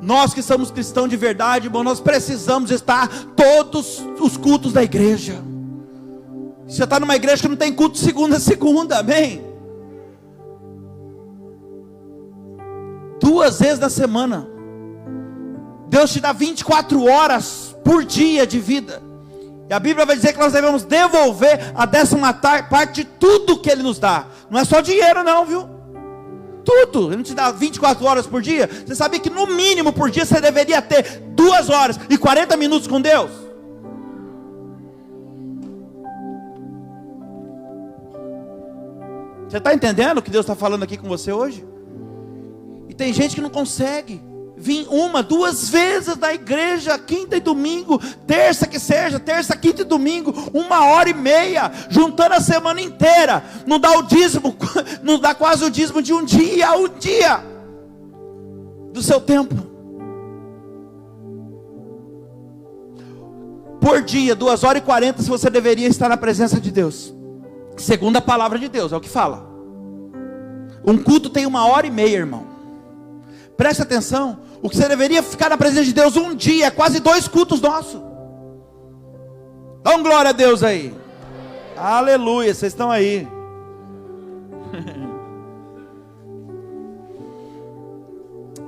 Nós que somos cristãos de verdade, irmão, nós precisamos estar todos os cultos da igreja. Você está numa igreja que não tem culto segunda a segunda, amém? 2 vezes na semana. Deus te dá 24 horas por dia de vida. E a Bíblia vai dizer que nós devemos devolver a 10ª parte de tudo que Ele nos dá. Não é só dinheiro não, viu? Tudo. Ele não te dá 24 horas por dia. Você sabia que no mínimo por dia você deveria ter 2 horas e 40 minutos com Deus? Você está entendendo o que Deus está falando aqui com você hoje? E tem gente que não consegue vir 1, 2 vezes da igreja, quinta e domingo, terça que seja, terça, quinta e domingo, 1h30, juntando a semana inteira, não dá o dízimo, não dá quase o dízimo de um dia do seu tempo. Por dia, 2h40, se você deveria estar na presença de Deus, segundo a palavra de Deus, é o que fala. Um culto tem 1h30, irmão. Preste atenção, o que você deveria ficar na presença de Deus um dia, é quase 2 cultos nossos. Dá um glória a Deus aí. Aleluia, vocês estão aí.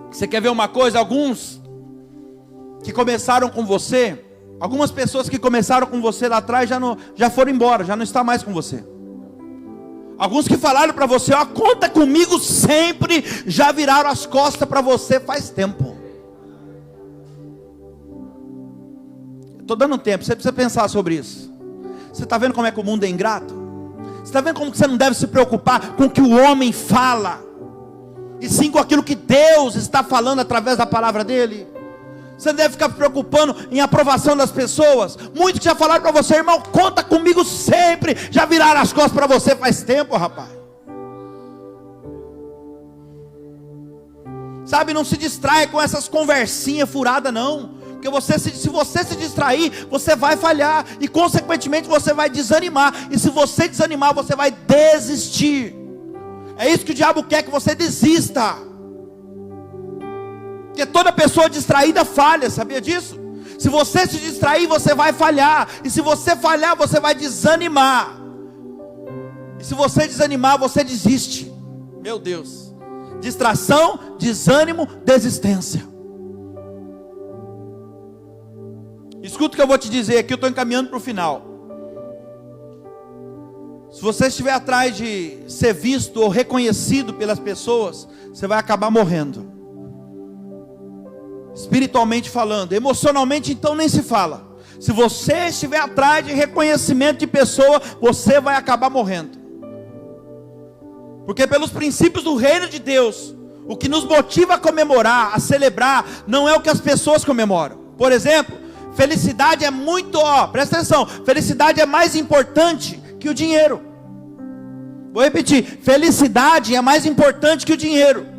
Você quer ver uma coisa? Alguns que começaram com você, algumas pessoas que começaram com você lá atrás já foram embora, já não está mais com você. Alguns que falaram para você, ó, conta comigo sempre, já viraram as costas para você faz tempo. Estou dando tempo, você precisa pensar sobre isso. Você está vendo como é que o mundo é ingrato? Você está vendo como que você não deve se preocupar com o que o homem fala, e sim com aquilo que Deus está falando através da palavra dele? Você não deve ficar se preocupando em aprovação das pessoas. Muitos que já falaram para você, irmão, conta comigo sempre, já viraram as costas para você faz tempo, rapaz. Sabe, não se distraia com essas conversinhas furadas não, porque se você se distrair, você vai falhar, e consequentemente você vai desanimar, e se você desanimar, você vai desistir. É isso que o diabo quer, que você desista. Porque toda pessoa distraída falha, sabia disso? Se você se distrair, você vai falhar. E se você falhar, você vai desanimar. E se você desanimar, você desiste. Meu Deus. Distração, desânimo, desistência. Escuta o que eu vou te dizer aqui, eu estou encaminhando para o final. Se você estiver atrás de ser visto ou reconhecido pelas pessoas, você vai acabar morrendo. Espiritualmente falando, emocionalmente então nem se fala. Se você estiver atrás de reconhecimento de pessoa, você vai acabar morrendo. Porque pelos princípios do reino de Deus, o que nos motiva a comemorar, a celebrar, não é o que as pessoas comemoram. Por exemplo, felicidade é muito, presta atenção, felicidade é mais importante que o dinheiro. Vou repetir, felicidade é mais importante que o dinheiro.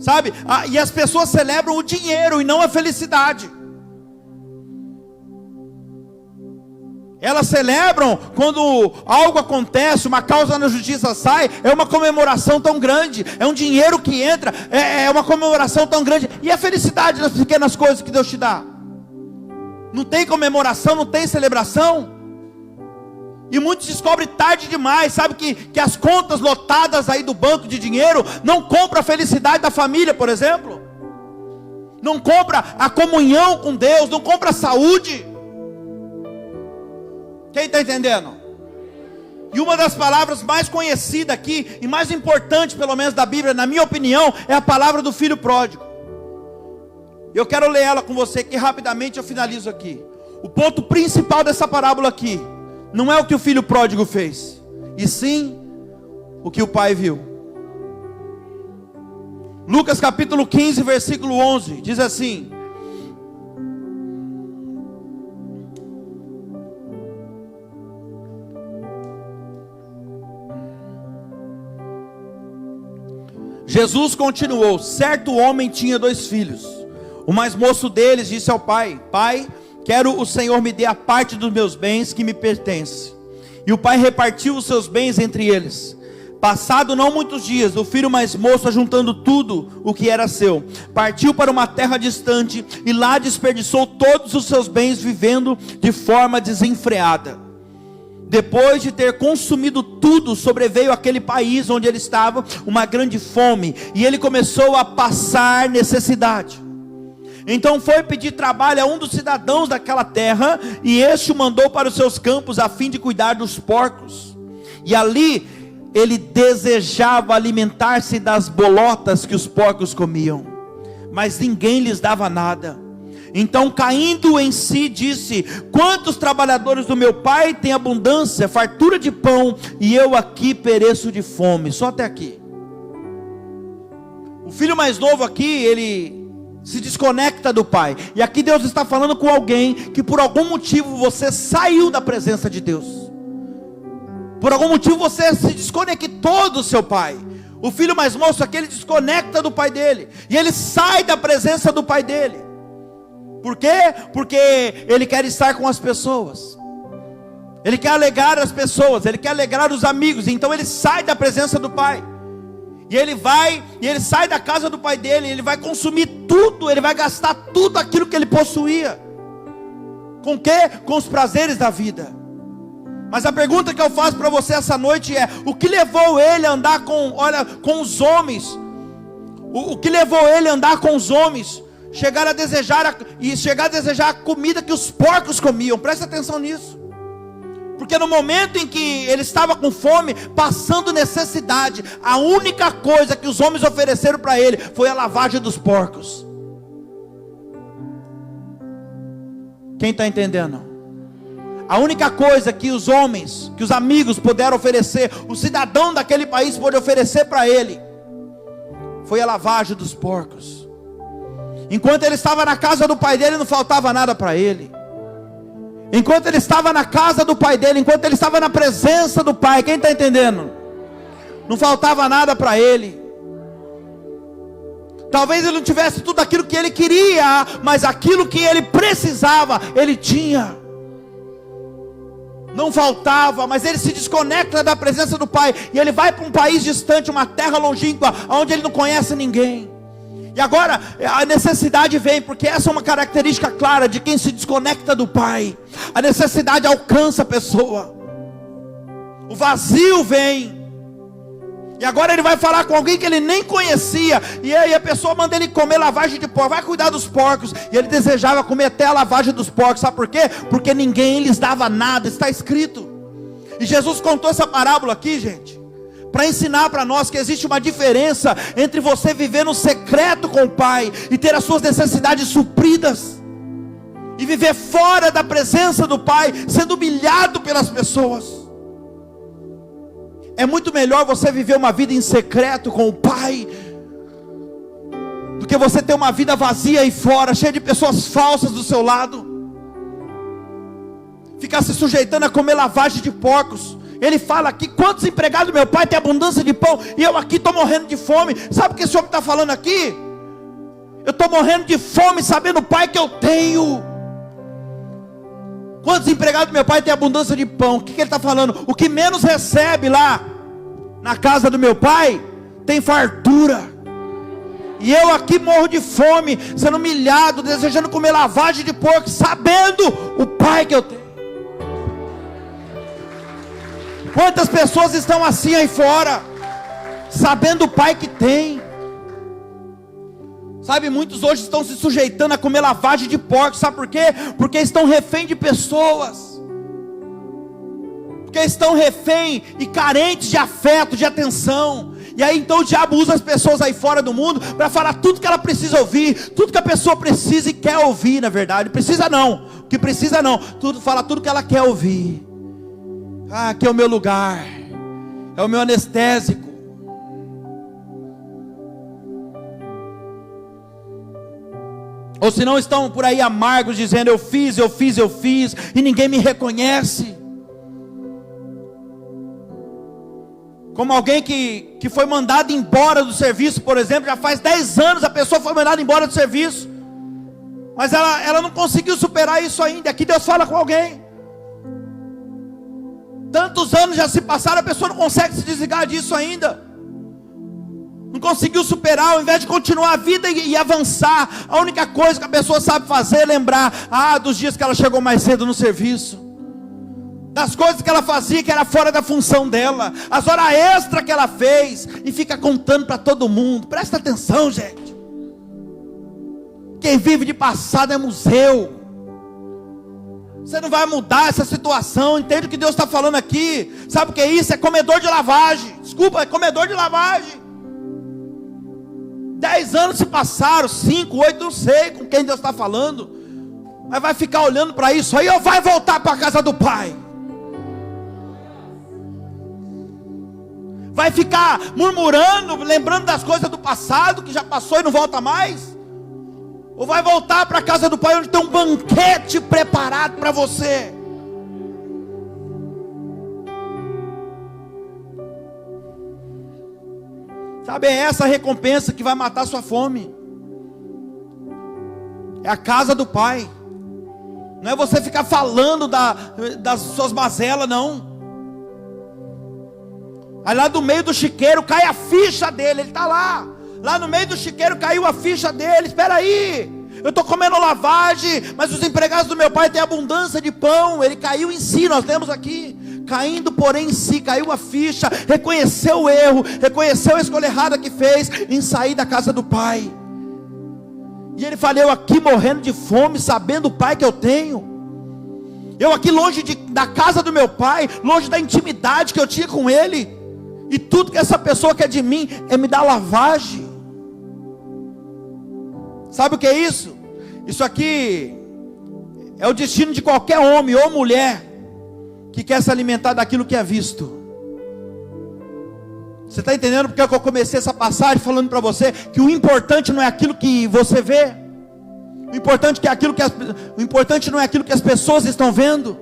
Sabe, e as pessoas celebram o dinheiro e não a felicidade. Elas celebram quando algo acontece, uma causa na justiça sai, é uma comemoração tão grande, é um dinheiro que entra, é uma comemoração tão grande. E a felicidade nas pequenas coisas que Deus te dá? Não tem comemoração, não tem celebração. E muitos descobrem tarde demais, sabe que as contas lotadas aí do banco de dinheiro não compram a felicidade da família, por exemplo. Não compra a comunhão com Deus, não compra a saúde. Quem está entendendo? E uma das palavras mais conhecidas aqui, e mais importante pelo menos da Bíblia, na minha opinião, é a palavra do filho pródigo. Eu quero ler ela com você, que rapidamente eu finalizo aqui. O ponto principal dessa parábola aqui não é o que o filho pródigo fez, e sim o que o pai viu. Lucas capítulo 15, versículo 11, diz assim: Jesus continuou: certo homem tinha 2 filhos. O mais moço deles disse ao pai: pai, quero o Senhor me dê a parte dos meus bens que me pertence. E o pai repartiu os seus bens entre eles. Passado não muitos dias, o filho mais moço, ajuntando tudo o que era seu, partiu para uma terra distante, e lá desperdiçou todos os seus bens, vivendo de forma desenfreada. Depois de ter consumido tudo, sobreveio àquele país onde ele estava uma grande fome, e ele começou a passar necessidade. Então foi pedir trabalho a um dos cidadãos daquela terra, e este o mandou para os seus campos a fim de cuidar dos porcos. E ali ele desejava alimentar-se das bolotas que os porcos comiam, mas ninguém lhes dava nada. Então, caindo em si, disse: quantos trabalhadores do meu pai têm abundância, fartura de pão, e eu aqui pereço de fome. Só até aqui. O filho mais novo aqui, ele se desconecta do pai. E aqui Deus está falando com alguém que por algum motivo você saiu da presença de Deus. Por algum motivo você se desconectou do seu pai. O filho mais moço aqui, ele desconecta do pai dele. E ele sai da presença do pai dele. Por quê? Porque ele quer estar com as pessoas. Ele quer alegrar as pessoas. Ele quer alegrar os amigos. Então ele sai da presença do pai. E ele vai, e ele sai da casa do pai dele. Ele vai consumir tudo. Ele vai gastar tudo aquilo que ele possuía. Com o quê? Com os prazeres da vida. Mas a pergunta que eu faço para você essa noite é: o que levou ele a andar com os homens? O que levou ele a andar com os homens? Chegar a desejar a comida que os porcos comiam. Presta atenção nisso. Porque no momento em que ele estava com fome, passando necessidade, a única coisa que os homens ofereceram para ele foi a lavagem dos porcos. Quem está entendendo? A única coisa que os homens, que os amigos puderam oferecer, o cidadão daquele país pôde oferecer para ele, foi a lavagem dos porcos. Enquanto ele estava na casa do pai dele, não faltava nada para ele. Enquanto ele estava na casa do pai dele, enquanto ele estava na presença do pai, quem está entendendo? Não faltava nada para ele. Talvez ele não tivesse tudo aquilo que ele queria, mas aquilo que ele precisava, ele tinha. Não faltava, mas ele se desconecta da presença do pai, e ele vai para um país distante, uma terra longínqua, onde ele não conhece ninguém. E agora a necessidade vem, porque essa é uma característica clara de quem se desconecta do pai. A necessidade alcança a pessoa. O vazio vem. E agora ele vai falar com alguém que ele nem conhecia. E aí a pessoa manda ele comer lavagem de porco. Vai cuidar dos porcos. E ele desejava comer até a lavagem dos porcos. Sabe por quê? Porque ninguém lhes dava nada. Está escrito. E Jesus contou essa parábola aqui, gente, para ensinar para nós que existe uma diferença entre você viver no secreto com o Pai e ter as suas necessidades supridas, e viver fora da presença do Pai, sendo humilhado pelas pessoas. É muito melhor você viver uma vida em secreto com o Pai, do que você ter uma vida vazia aí fora, cheia de pessoas falsas do seu lado, ficar se sujeitando a comer lavagem de porcos. Ele fala aqui: quantos empregados do meu pai têm abundância de pão, e eu aqui estou morrendo de fome. Sabe o que esse homem está falando aqui? Eu estou morrendo de fome, sabendo o pai que eu tenho. Quantos empregados do meu pai têm abundância de pão? O que ele está falando? O que menos recebe lá na casa do meu pai tem fartura, e eu aqui morro de fome, sendo humilhado, desejando comer lavagem de porco, sabendo o pai que eu tenho. Quantas pessoas estão assim aí fora, sabendo o pai que tem? Sabe, muitos hoje estão se sujeitando a comer lavagem de porco. Sabe por quê? Porque estão refém de pessoas, porque estão refém e carentes de afeto, de atenção. E aí então o diabo usa as pessoas aí fora do mundo para falar tudo que ela precisa ouvir, tudo que a pessoa precisa e quer ouvir. Na verdade, precisa não, que precisa não, fala tudo que ela quer ouvir. Ah, aqui é o meu lugar, é o meu anestésico. Ou se não, estão por aí amargos, dizendo: eu fiz, e ninguém me reconhece. Como alguém que foi mandado embora do serviço, por exemplo. Já faz 10 anos a pessoa foi mandada embora do serviço, mas ela não conseguiu superar isso ainda. Aqui Deus fala com alguém: tantos anos já se passaram, a pessoa não consegue se desligar disso ainda. Não conseguiu superar. Ao invés de continuar a vida e avançar, a única coisa que a pessoa sabe fazer é lembrar dos dias que ela chegou mais cedo no serviço, das coisas que ela fazia que era fora da função dela, as horas extras que ela fez, e fica contando para todo mundo. Presta atenção, gente. Quem vive de passado é museu. Você não vai mudar essa situação. Entende o que Deus está falando aqui? Sabe o que é isso? É comedor de lavagem. Desculpa, é comedor de lavagem. 10 anos se passaram, 5, 8, não sei com quem Deus está falando, mas vai ficar olhando para isso aí, ou vai voltar para a casa do pai? Vai ficar murmurando, lembrando das coisas do passado, que já passou e não volta mais? Ou vai voltar para a casa do pai, onde tem um banquete preparado para você? Sabe, é essa a recompensa que vai matar sua fome. É a casa do pai. Não é você ficar falando das suas mazelas, não. Aí lá do meio do chiqueiro cai a ficha dele, ele está lá. Lá no meio do chiqueiro caiu a ficha dele. Espera aí, eu estou comendo lavagem, mas os empregados do meu pai têm abundância de pão. Ele caiu em si, nós lemos aqui. Caindo porém em si, caiu a ficha, reconheceu o erro, reconheceu a escolha errada que fez em sair da casa do pai. E ele fala: eu aqui morrendo de fome, sabendo o pai que eu tenho, eu aqui longe da casa do meu pai, longe da intimidade que eu tinha com ele, e tudo que essa pessoa quer de mim é me dar lavagem. Sabe o que é isso? Isso aqui é o destino de qualquer homem ou mulher que quer se alimentar daquilo que é visto. Você está entendendo porque eu comecei essa passagem falando para você que o importante não é aquilo que você vê, o importante não é aquilo que as pessoas estão vendo.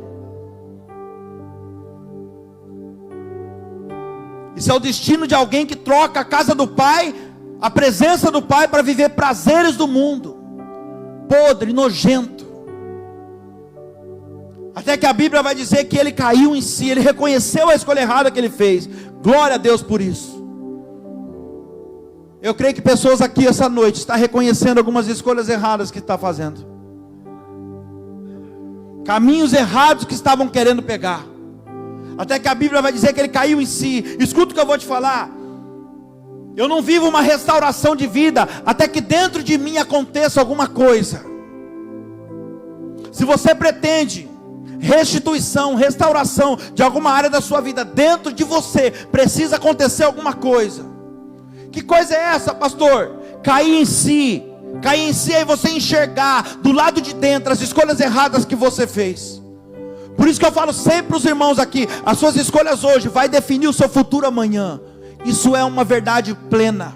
Isso é o destino de alguém que troca a casa do pai, a presença do pai, para viver prazeres do mundo, podre, nojento. Até que a Bíblia vai dizer que ele caiu em si, ele reconheceu a escolha errada que ele fez. Glória a Deus por isso. Eu creio que pessoas aqui essa noite estão reconhecendo algumas escolhas erradas que está fazendo, caminhos errados que estavam querendo pegar. Até que a Bíblia vai dizer que ele caiu em si. Escuta o que eu vou te falar. Eu não vivo uma restauração de vida até que dentro de mim aconteça alguma coisa. Se você pretende restituição, restauração de alguma área da sua vida, dentro de você precisa acontecer alguma coisa. Que coisa é essa, pastor? Cair em si. Cair em si é você enxergar do lado de dentro as escolhas erradas que você fez. Por isso que eu falo sempre para os irmãos aqui: as suas escolhas hoje vai definir o seu futuro amanhã. Isso é uma verdade plena.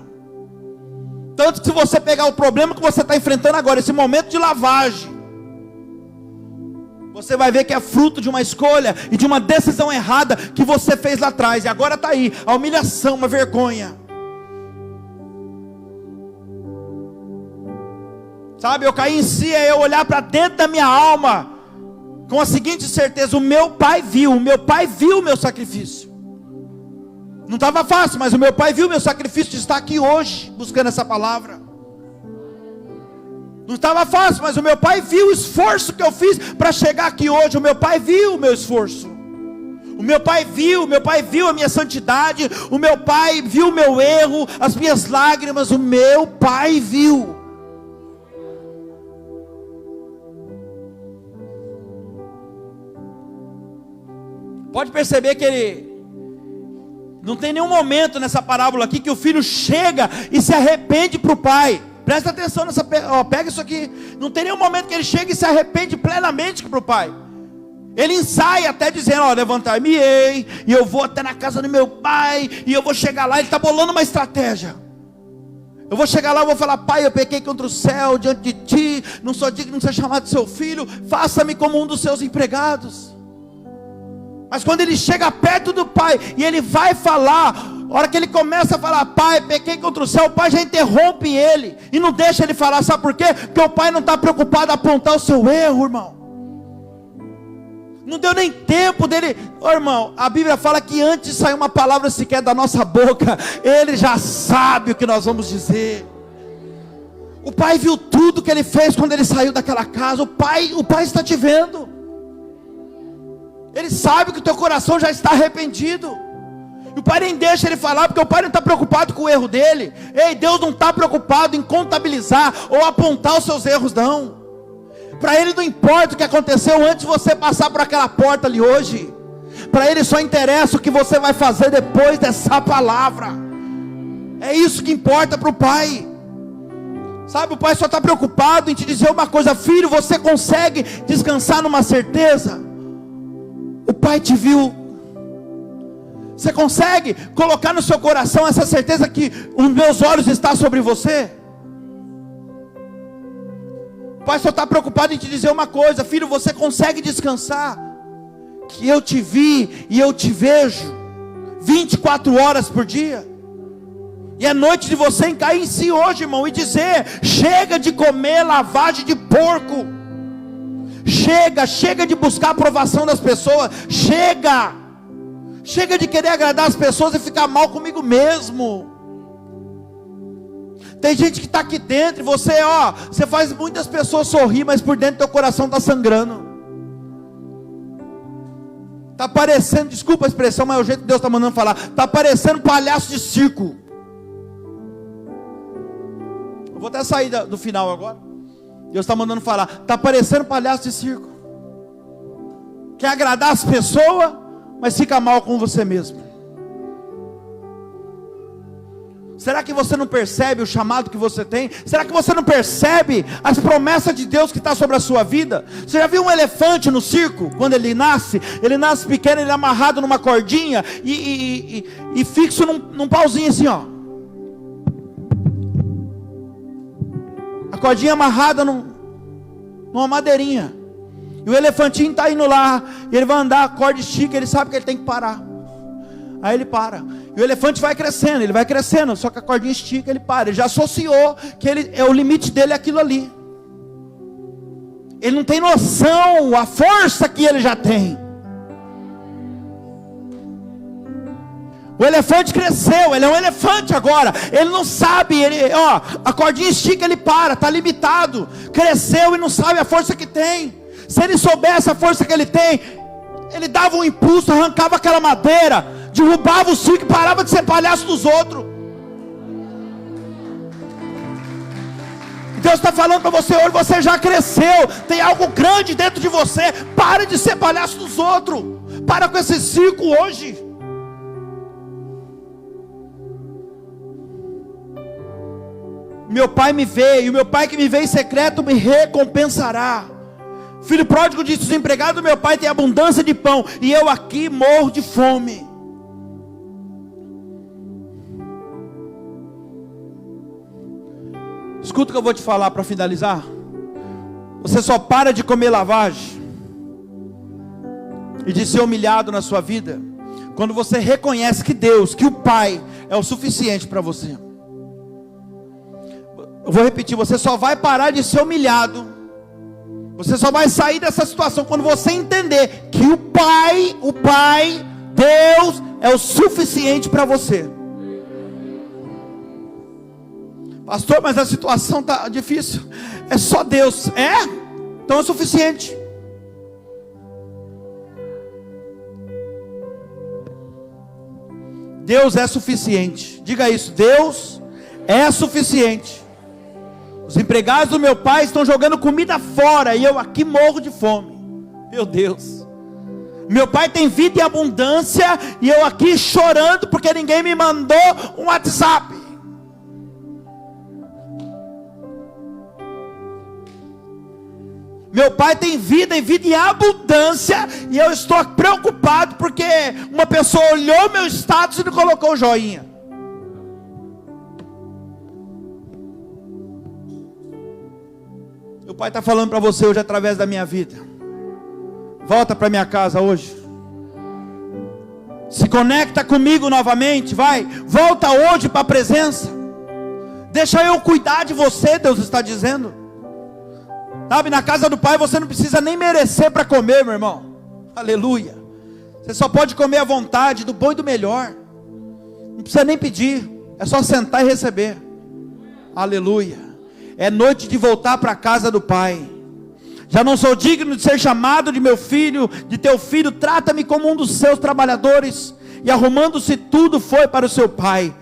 Tanto que se você pegar o problema que você está enfrentando agora, esse momento de lavagem, você vai ver que é fruto de uma escolha e de uma decisão errada que você fez lá atrás. E agora está aí a humilhação, uma vergonha. Sabe, eu caí em si, é eu olhar para dentro da minha alma com a seguinte certeza: o meu pai viu o meu sacrifício. Não estava fácil, mas o meu pai viu o meu sacrifício de estar aqui hoje, buscando essa palavra. Não estava fácil, mas o meu pai viu o esforço que eu fiz para chegar aqui hoje. O meu pai viu o meu esforço. O meu pai viu a minha santidade. O meu pai viu o meu erro, as minhas lágrimas. O meu pai viu. Pode perceber que ele não tem nenhum momento nessa parábola aqui que o filho chega e se arrepende para o pai. Presta atenção nessa, pega isso aqui. Não tem nenhum momento que ele chega e se arrepende plenamente para o pai. Ele ensaia até dizendo: ó, levantar-me-ei, e eu vou até na casa do meu pai, e eu vou chegar lá. Ele está bolando uma estratégia. Eu vou chegar lá, eu vou falar: pai, eu pequei contra o céu diante de ti, não sou digno de ser chamado seu filho, faça-me como um dos seus empregados. Mas quando ele chega perto do pai e ele vai falar, a hora que ele começa a falar: pai, pequei contra o céu, o pai já interrompe ele e não deixa ele falar. Sabe por quê? Porque o pai não está preocupado em apontar o seu erro, irmão. Não deu nem tempo dele. Ô, irmão, a Bíblia fala que antes de sair uma palavra sequer da nossa boca, ele já sabe o que nós vamos dizer. O pai viu tudo que ele fez quando ele saiu daquela casa. O pai está te vendo. Ele sabe que o teu coração já está arrependido. E o pai nem deixa ele falar, porque o pai não está preocupado com o erro dele. Ei, Deus não está preocupado em contabilizar ou apontar os seus erros, não. Para ele não importa o que aconteceu antes de você passar por aquela porta ali hoje. Para ele só interessa o que você vai fazer depois dessa palavra. É isso que importa para o pai. Sabe, o pai só está preocupado em te dizer uma coisa: filho, você consegue descansar numa certeza? O pai te viu. Você consegue colocar no seu coração essa certeza que os meus olhos estão sobre você? O pai só está preocupado em te dizer uma coisa: filho, você consegue descansar? Que eu te vi e eu te vejo 24 horas por dia. E é noite de você cair em si hoje, irmão, e dizer: chega de comer lavagem de porco. Chega de buscar a aprovação das pessoas. Chega de querer agradar as pessoas e ficar mal comigo mesmo. Tem gente que está aqui dentro e você faz muitas pessoas sorrir, mas por dentro teu coração está sangrando. Está parecendo, desculpa a expressão, mas é o jeito que Deus está mandando falar. Está parecendo palhaço de circo. Eu vou até sair do final agora. Deus está mandando falar. Está parecendo palhaço de circo. Quer agradar as pessoas, mas fica mal com você mesmo. Será que você não percebe o chamado que você tem? Será que você não percebe as promessas de Deus que está sobre a sua vida? Você já viu um elefante no circo? Quando ele nasce pequeno, ele é amarrado numa cordinha e fixo num pauzinho assim, ó. A cordinha amarrada numa madeirinha. E o elefantinho está indo lá, e ele vai andar, a corda estica, ele sabe que ele tem que parar. Aí ele para. E o elefante vai crescendo, ele vai crescendo, só que a cordinha estica, ele para. Ele já associou que o limite dele é aquilo ali. Ele não tem noção a força que ele já tem. O elefante cresceu, ele é um elefante agora. Ele não sabe, a cordinha estica, ele para, está limitado. Cresceu e não sabe a força que tem. Se ele soubesse a força que ele tem, ele dava um impulso, arrancava aquela madeira, derrubava o circo e parava de ser palhaço dos outros. Deus está falando para você hoje: você já cresceu, tem algo grande dentro de você. Para de ser palhaço dos outros. Para com esse circo hoje. Meu pai me vê, e o meu pai que me vê em secreto me recompensará. Filho pródigo disse: os empregados do meu pai têm abundância de pão, e eu aqui morro de fome. Escuta o que eu vou te falar para finalizar. Você só para de comer lavagem e de ser humilhado na sua vida quando você reconhece que Deus, que o Pai é o suficiente para você. Eu vou repetir: você só vai parar de ser humilhado, você só vai sair dessa situação quando você entender que o Pai, Deus é o suficiente para você. Pastor, mas a situação está difícil. É só Deus. Então é suficiente. Deus é suficiente. Diga isso: Deus é suficiente. Os empregados do meu pai estão jogando comida fora, e eu aqui morro de fome. Meu Deus. Meu pai tem vida e abundância, e eu aqui chorando porque ninguém me mandou um WhatsApp. Meu pai tem vida e abundância, e eu estou preocupado porque uma pessoa olhou meu status e não colocou o joinha. Meu pai está falando para você hoje através da minha vida. Volta para minha casa hoje. Se conecta comigo novamente, vai. Volta hoje para a presença. Deixa eu cuidar de você, Deus está dizendo. Sabe, na casa do Pai você não precisa nem merecer para comer, meu irmão. Aleluia. Você só pode comer à vontade, do bom e do melhor. Não precisa nem pedir, é só sentar e receber. Aleluia. É noite de voltar para a casa do Pai. Já não sou digno de ser chamado de meu filho, de teu filho. Trata-me como um dos seus trabalhadores. E arrumando-se tudo, foi para o seu pai.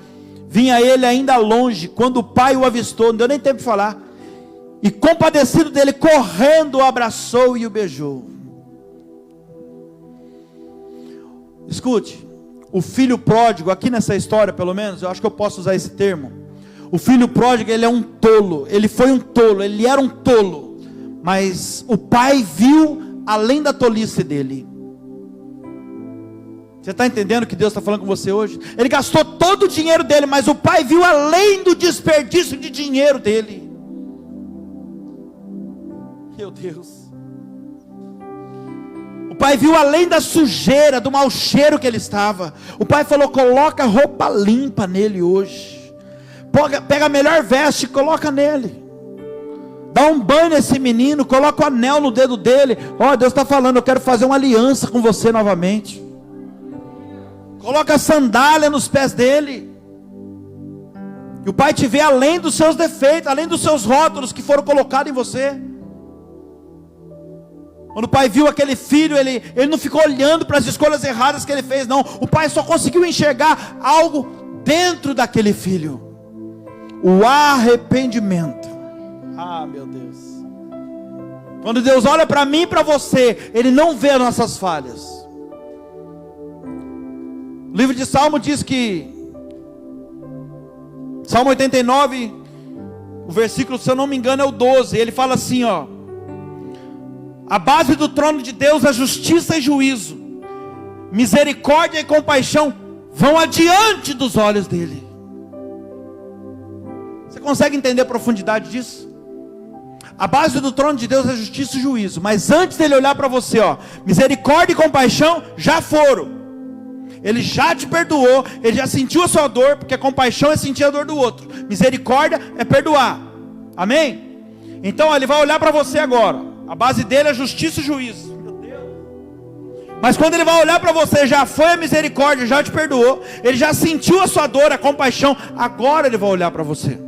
Vinha ele ainda longe, quando o pai o avistou, não deu nem tempo de falar. E compadecido dele, correndo, o abraçou e o beijou. Escute, o filho pródigo, aqui nessa história pelo menos, eu acho que eu posso usar esse termo. O filho pródigo, ele é um tolo, ele foi um tolo, ele era um tolo, mas o pai viu além da tolice dele. Você está entendendo o que Deus está falando com você hoje? Ele gastou todo o dinheiro dele, mas o pai viu além do desperdício de dinheiro dele. Meu Deus. O pai viu além da sujeira, do mau cheiro que ele estava. O pai falou: coloca roupa limpa nele hoje. Pega a melhor veste e coloca nele. Dá um banho nesse menino, coloca o anel no dedo dele. Ó, Deus está falando: eu quero fazer uma aliança com você novamente. Coloca a sandália nos pés dele. E o pai te vê além dos seus defeitos, além dos seus rótulos que foram colocados em você. Quando o pai viu aquele filho, ele não ficou olhando para as escolhas erradas que ele fez, não. O pai só conseguiu enxergar algo dentro daquele filho: o arrependimento. Ah, meu Deus. Quando Deus olha para mim e para você, Ele não vê as nossas falhas. O livro de Salmo diz que, Salmo 89, o versículo, se eu não me engano, é o 12. Ele fala assim, ó: a base do trono de Deus é justiça e juízo, misericórdia e compaixão vão adiante dos olhos dele. Você consegue entender a profundidade disso? A base do trono de Deus é justiça e juízo, mas antes dele olhar para você, ó, misericórdia e compaixão já foram. Ele já te perdoou, ele já sentiu a sua dor, porque a compaixão é sentir a dor do outro, misericórdia é perdoar. Amém? Então ele vai olhar para você agora. A base dele é justiça e juízo. Meu Deus. Mas quando ele vai olhar para você, já foi a misericórdia, já te perdoou, ele já sentiu a sua dor, a compaixão. Agora ele vai olhar para você.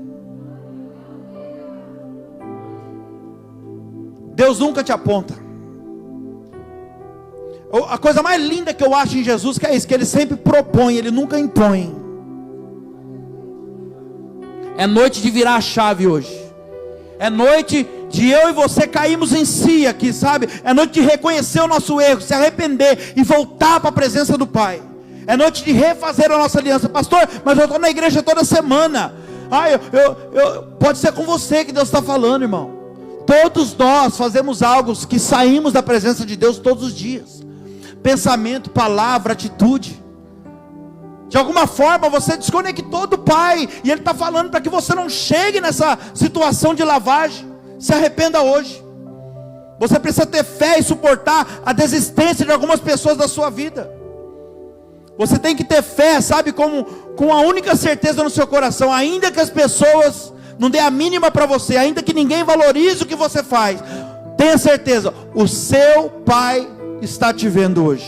Deus nunca te aponta. A coisa mais linda que eu acho em Jesus, que é isso, que Ele sempre propõe, Ele nunca impõe. É noite de virar a chave hoje. É noite de eu e você cairmos em si aqui, sabe? É noite de reconhecer o nosso erro, se arrepender e voltar para a presença do Pai. É noite de refazer a nossa aliança. Pastor, mas eu estou na igreja toda semana. Pode ser com você que Deus está falando, irmão. Todos nós fazemos algo que saímos da presença de Deus todos os dias. Pensamento, palavra, atitude. De alguma forma você desconectou do Pai, e Ele está falando para que você não chegue nessa situação de lavagem. Se arrependa hoje. Você precisa ter fé e suportar a desistência de algumas pessoas da sua vida. Você tem que ter fé, sabe, com a única certeza no seu coração: ainda que as pessoas não dê a mínima para você, ainda que ninguém valorize o que você faz, tenha certeza, o seu Pai está te vendo hoje.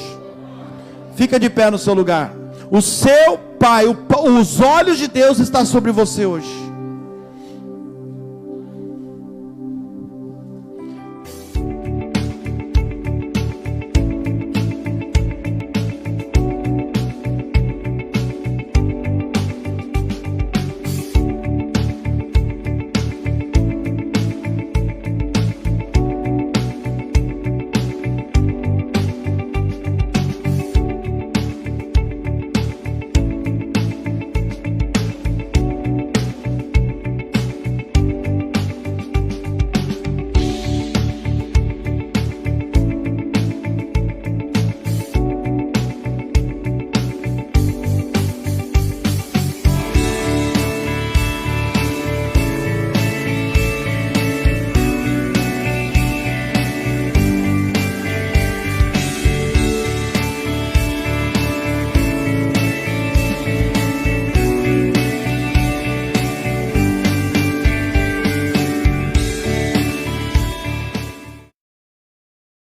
Fica de pé no seu lugar. O seu Pai, os olhos de Deus estão sobre você hoje.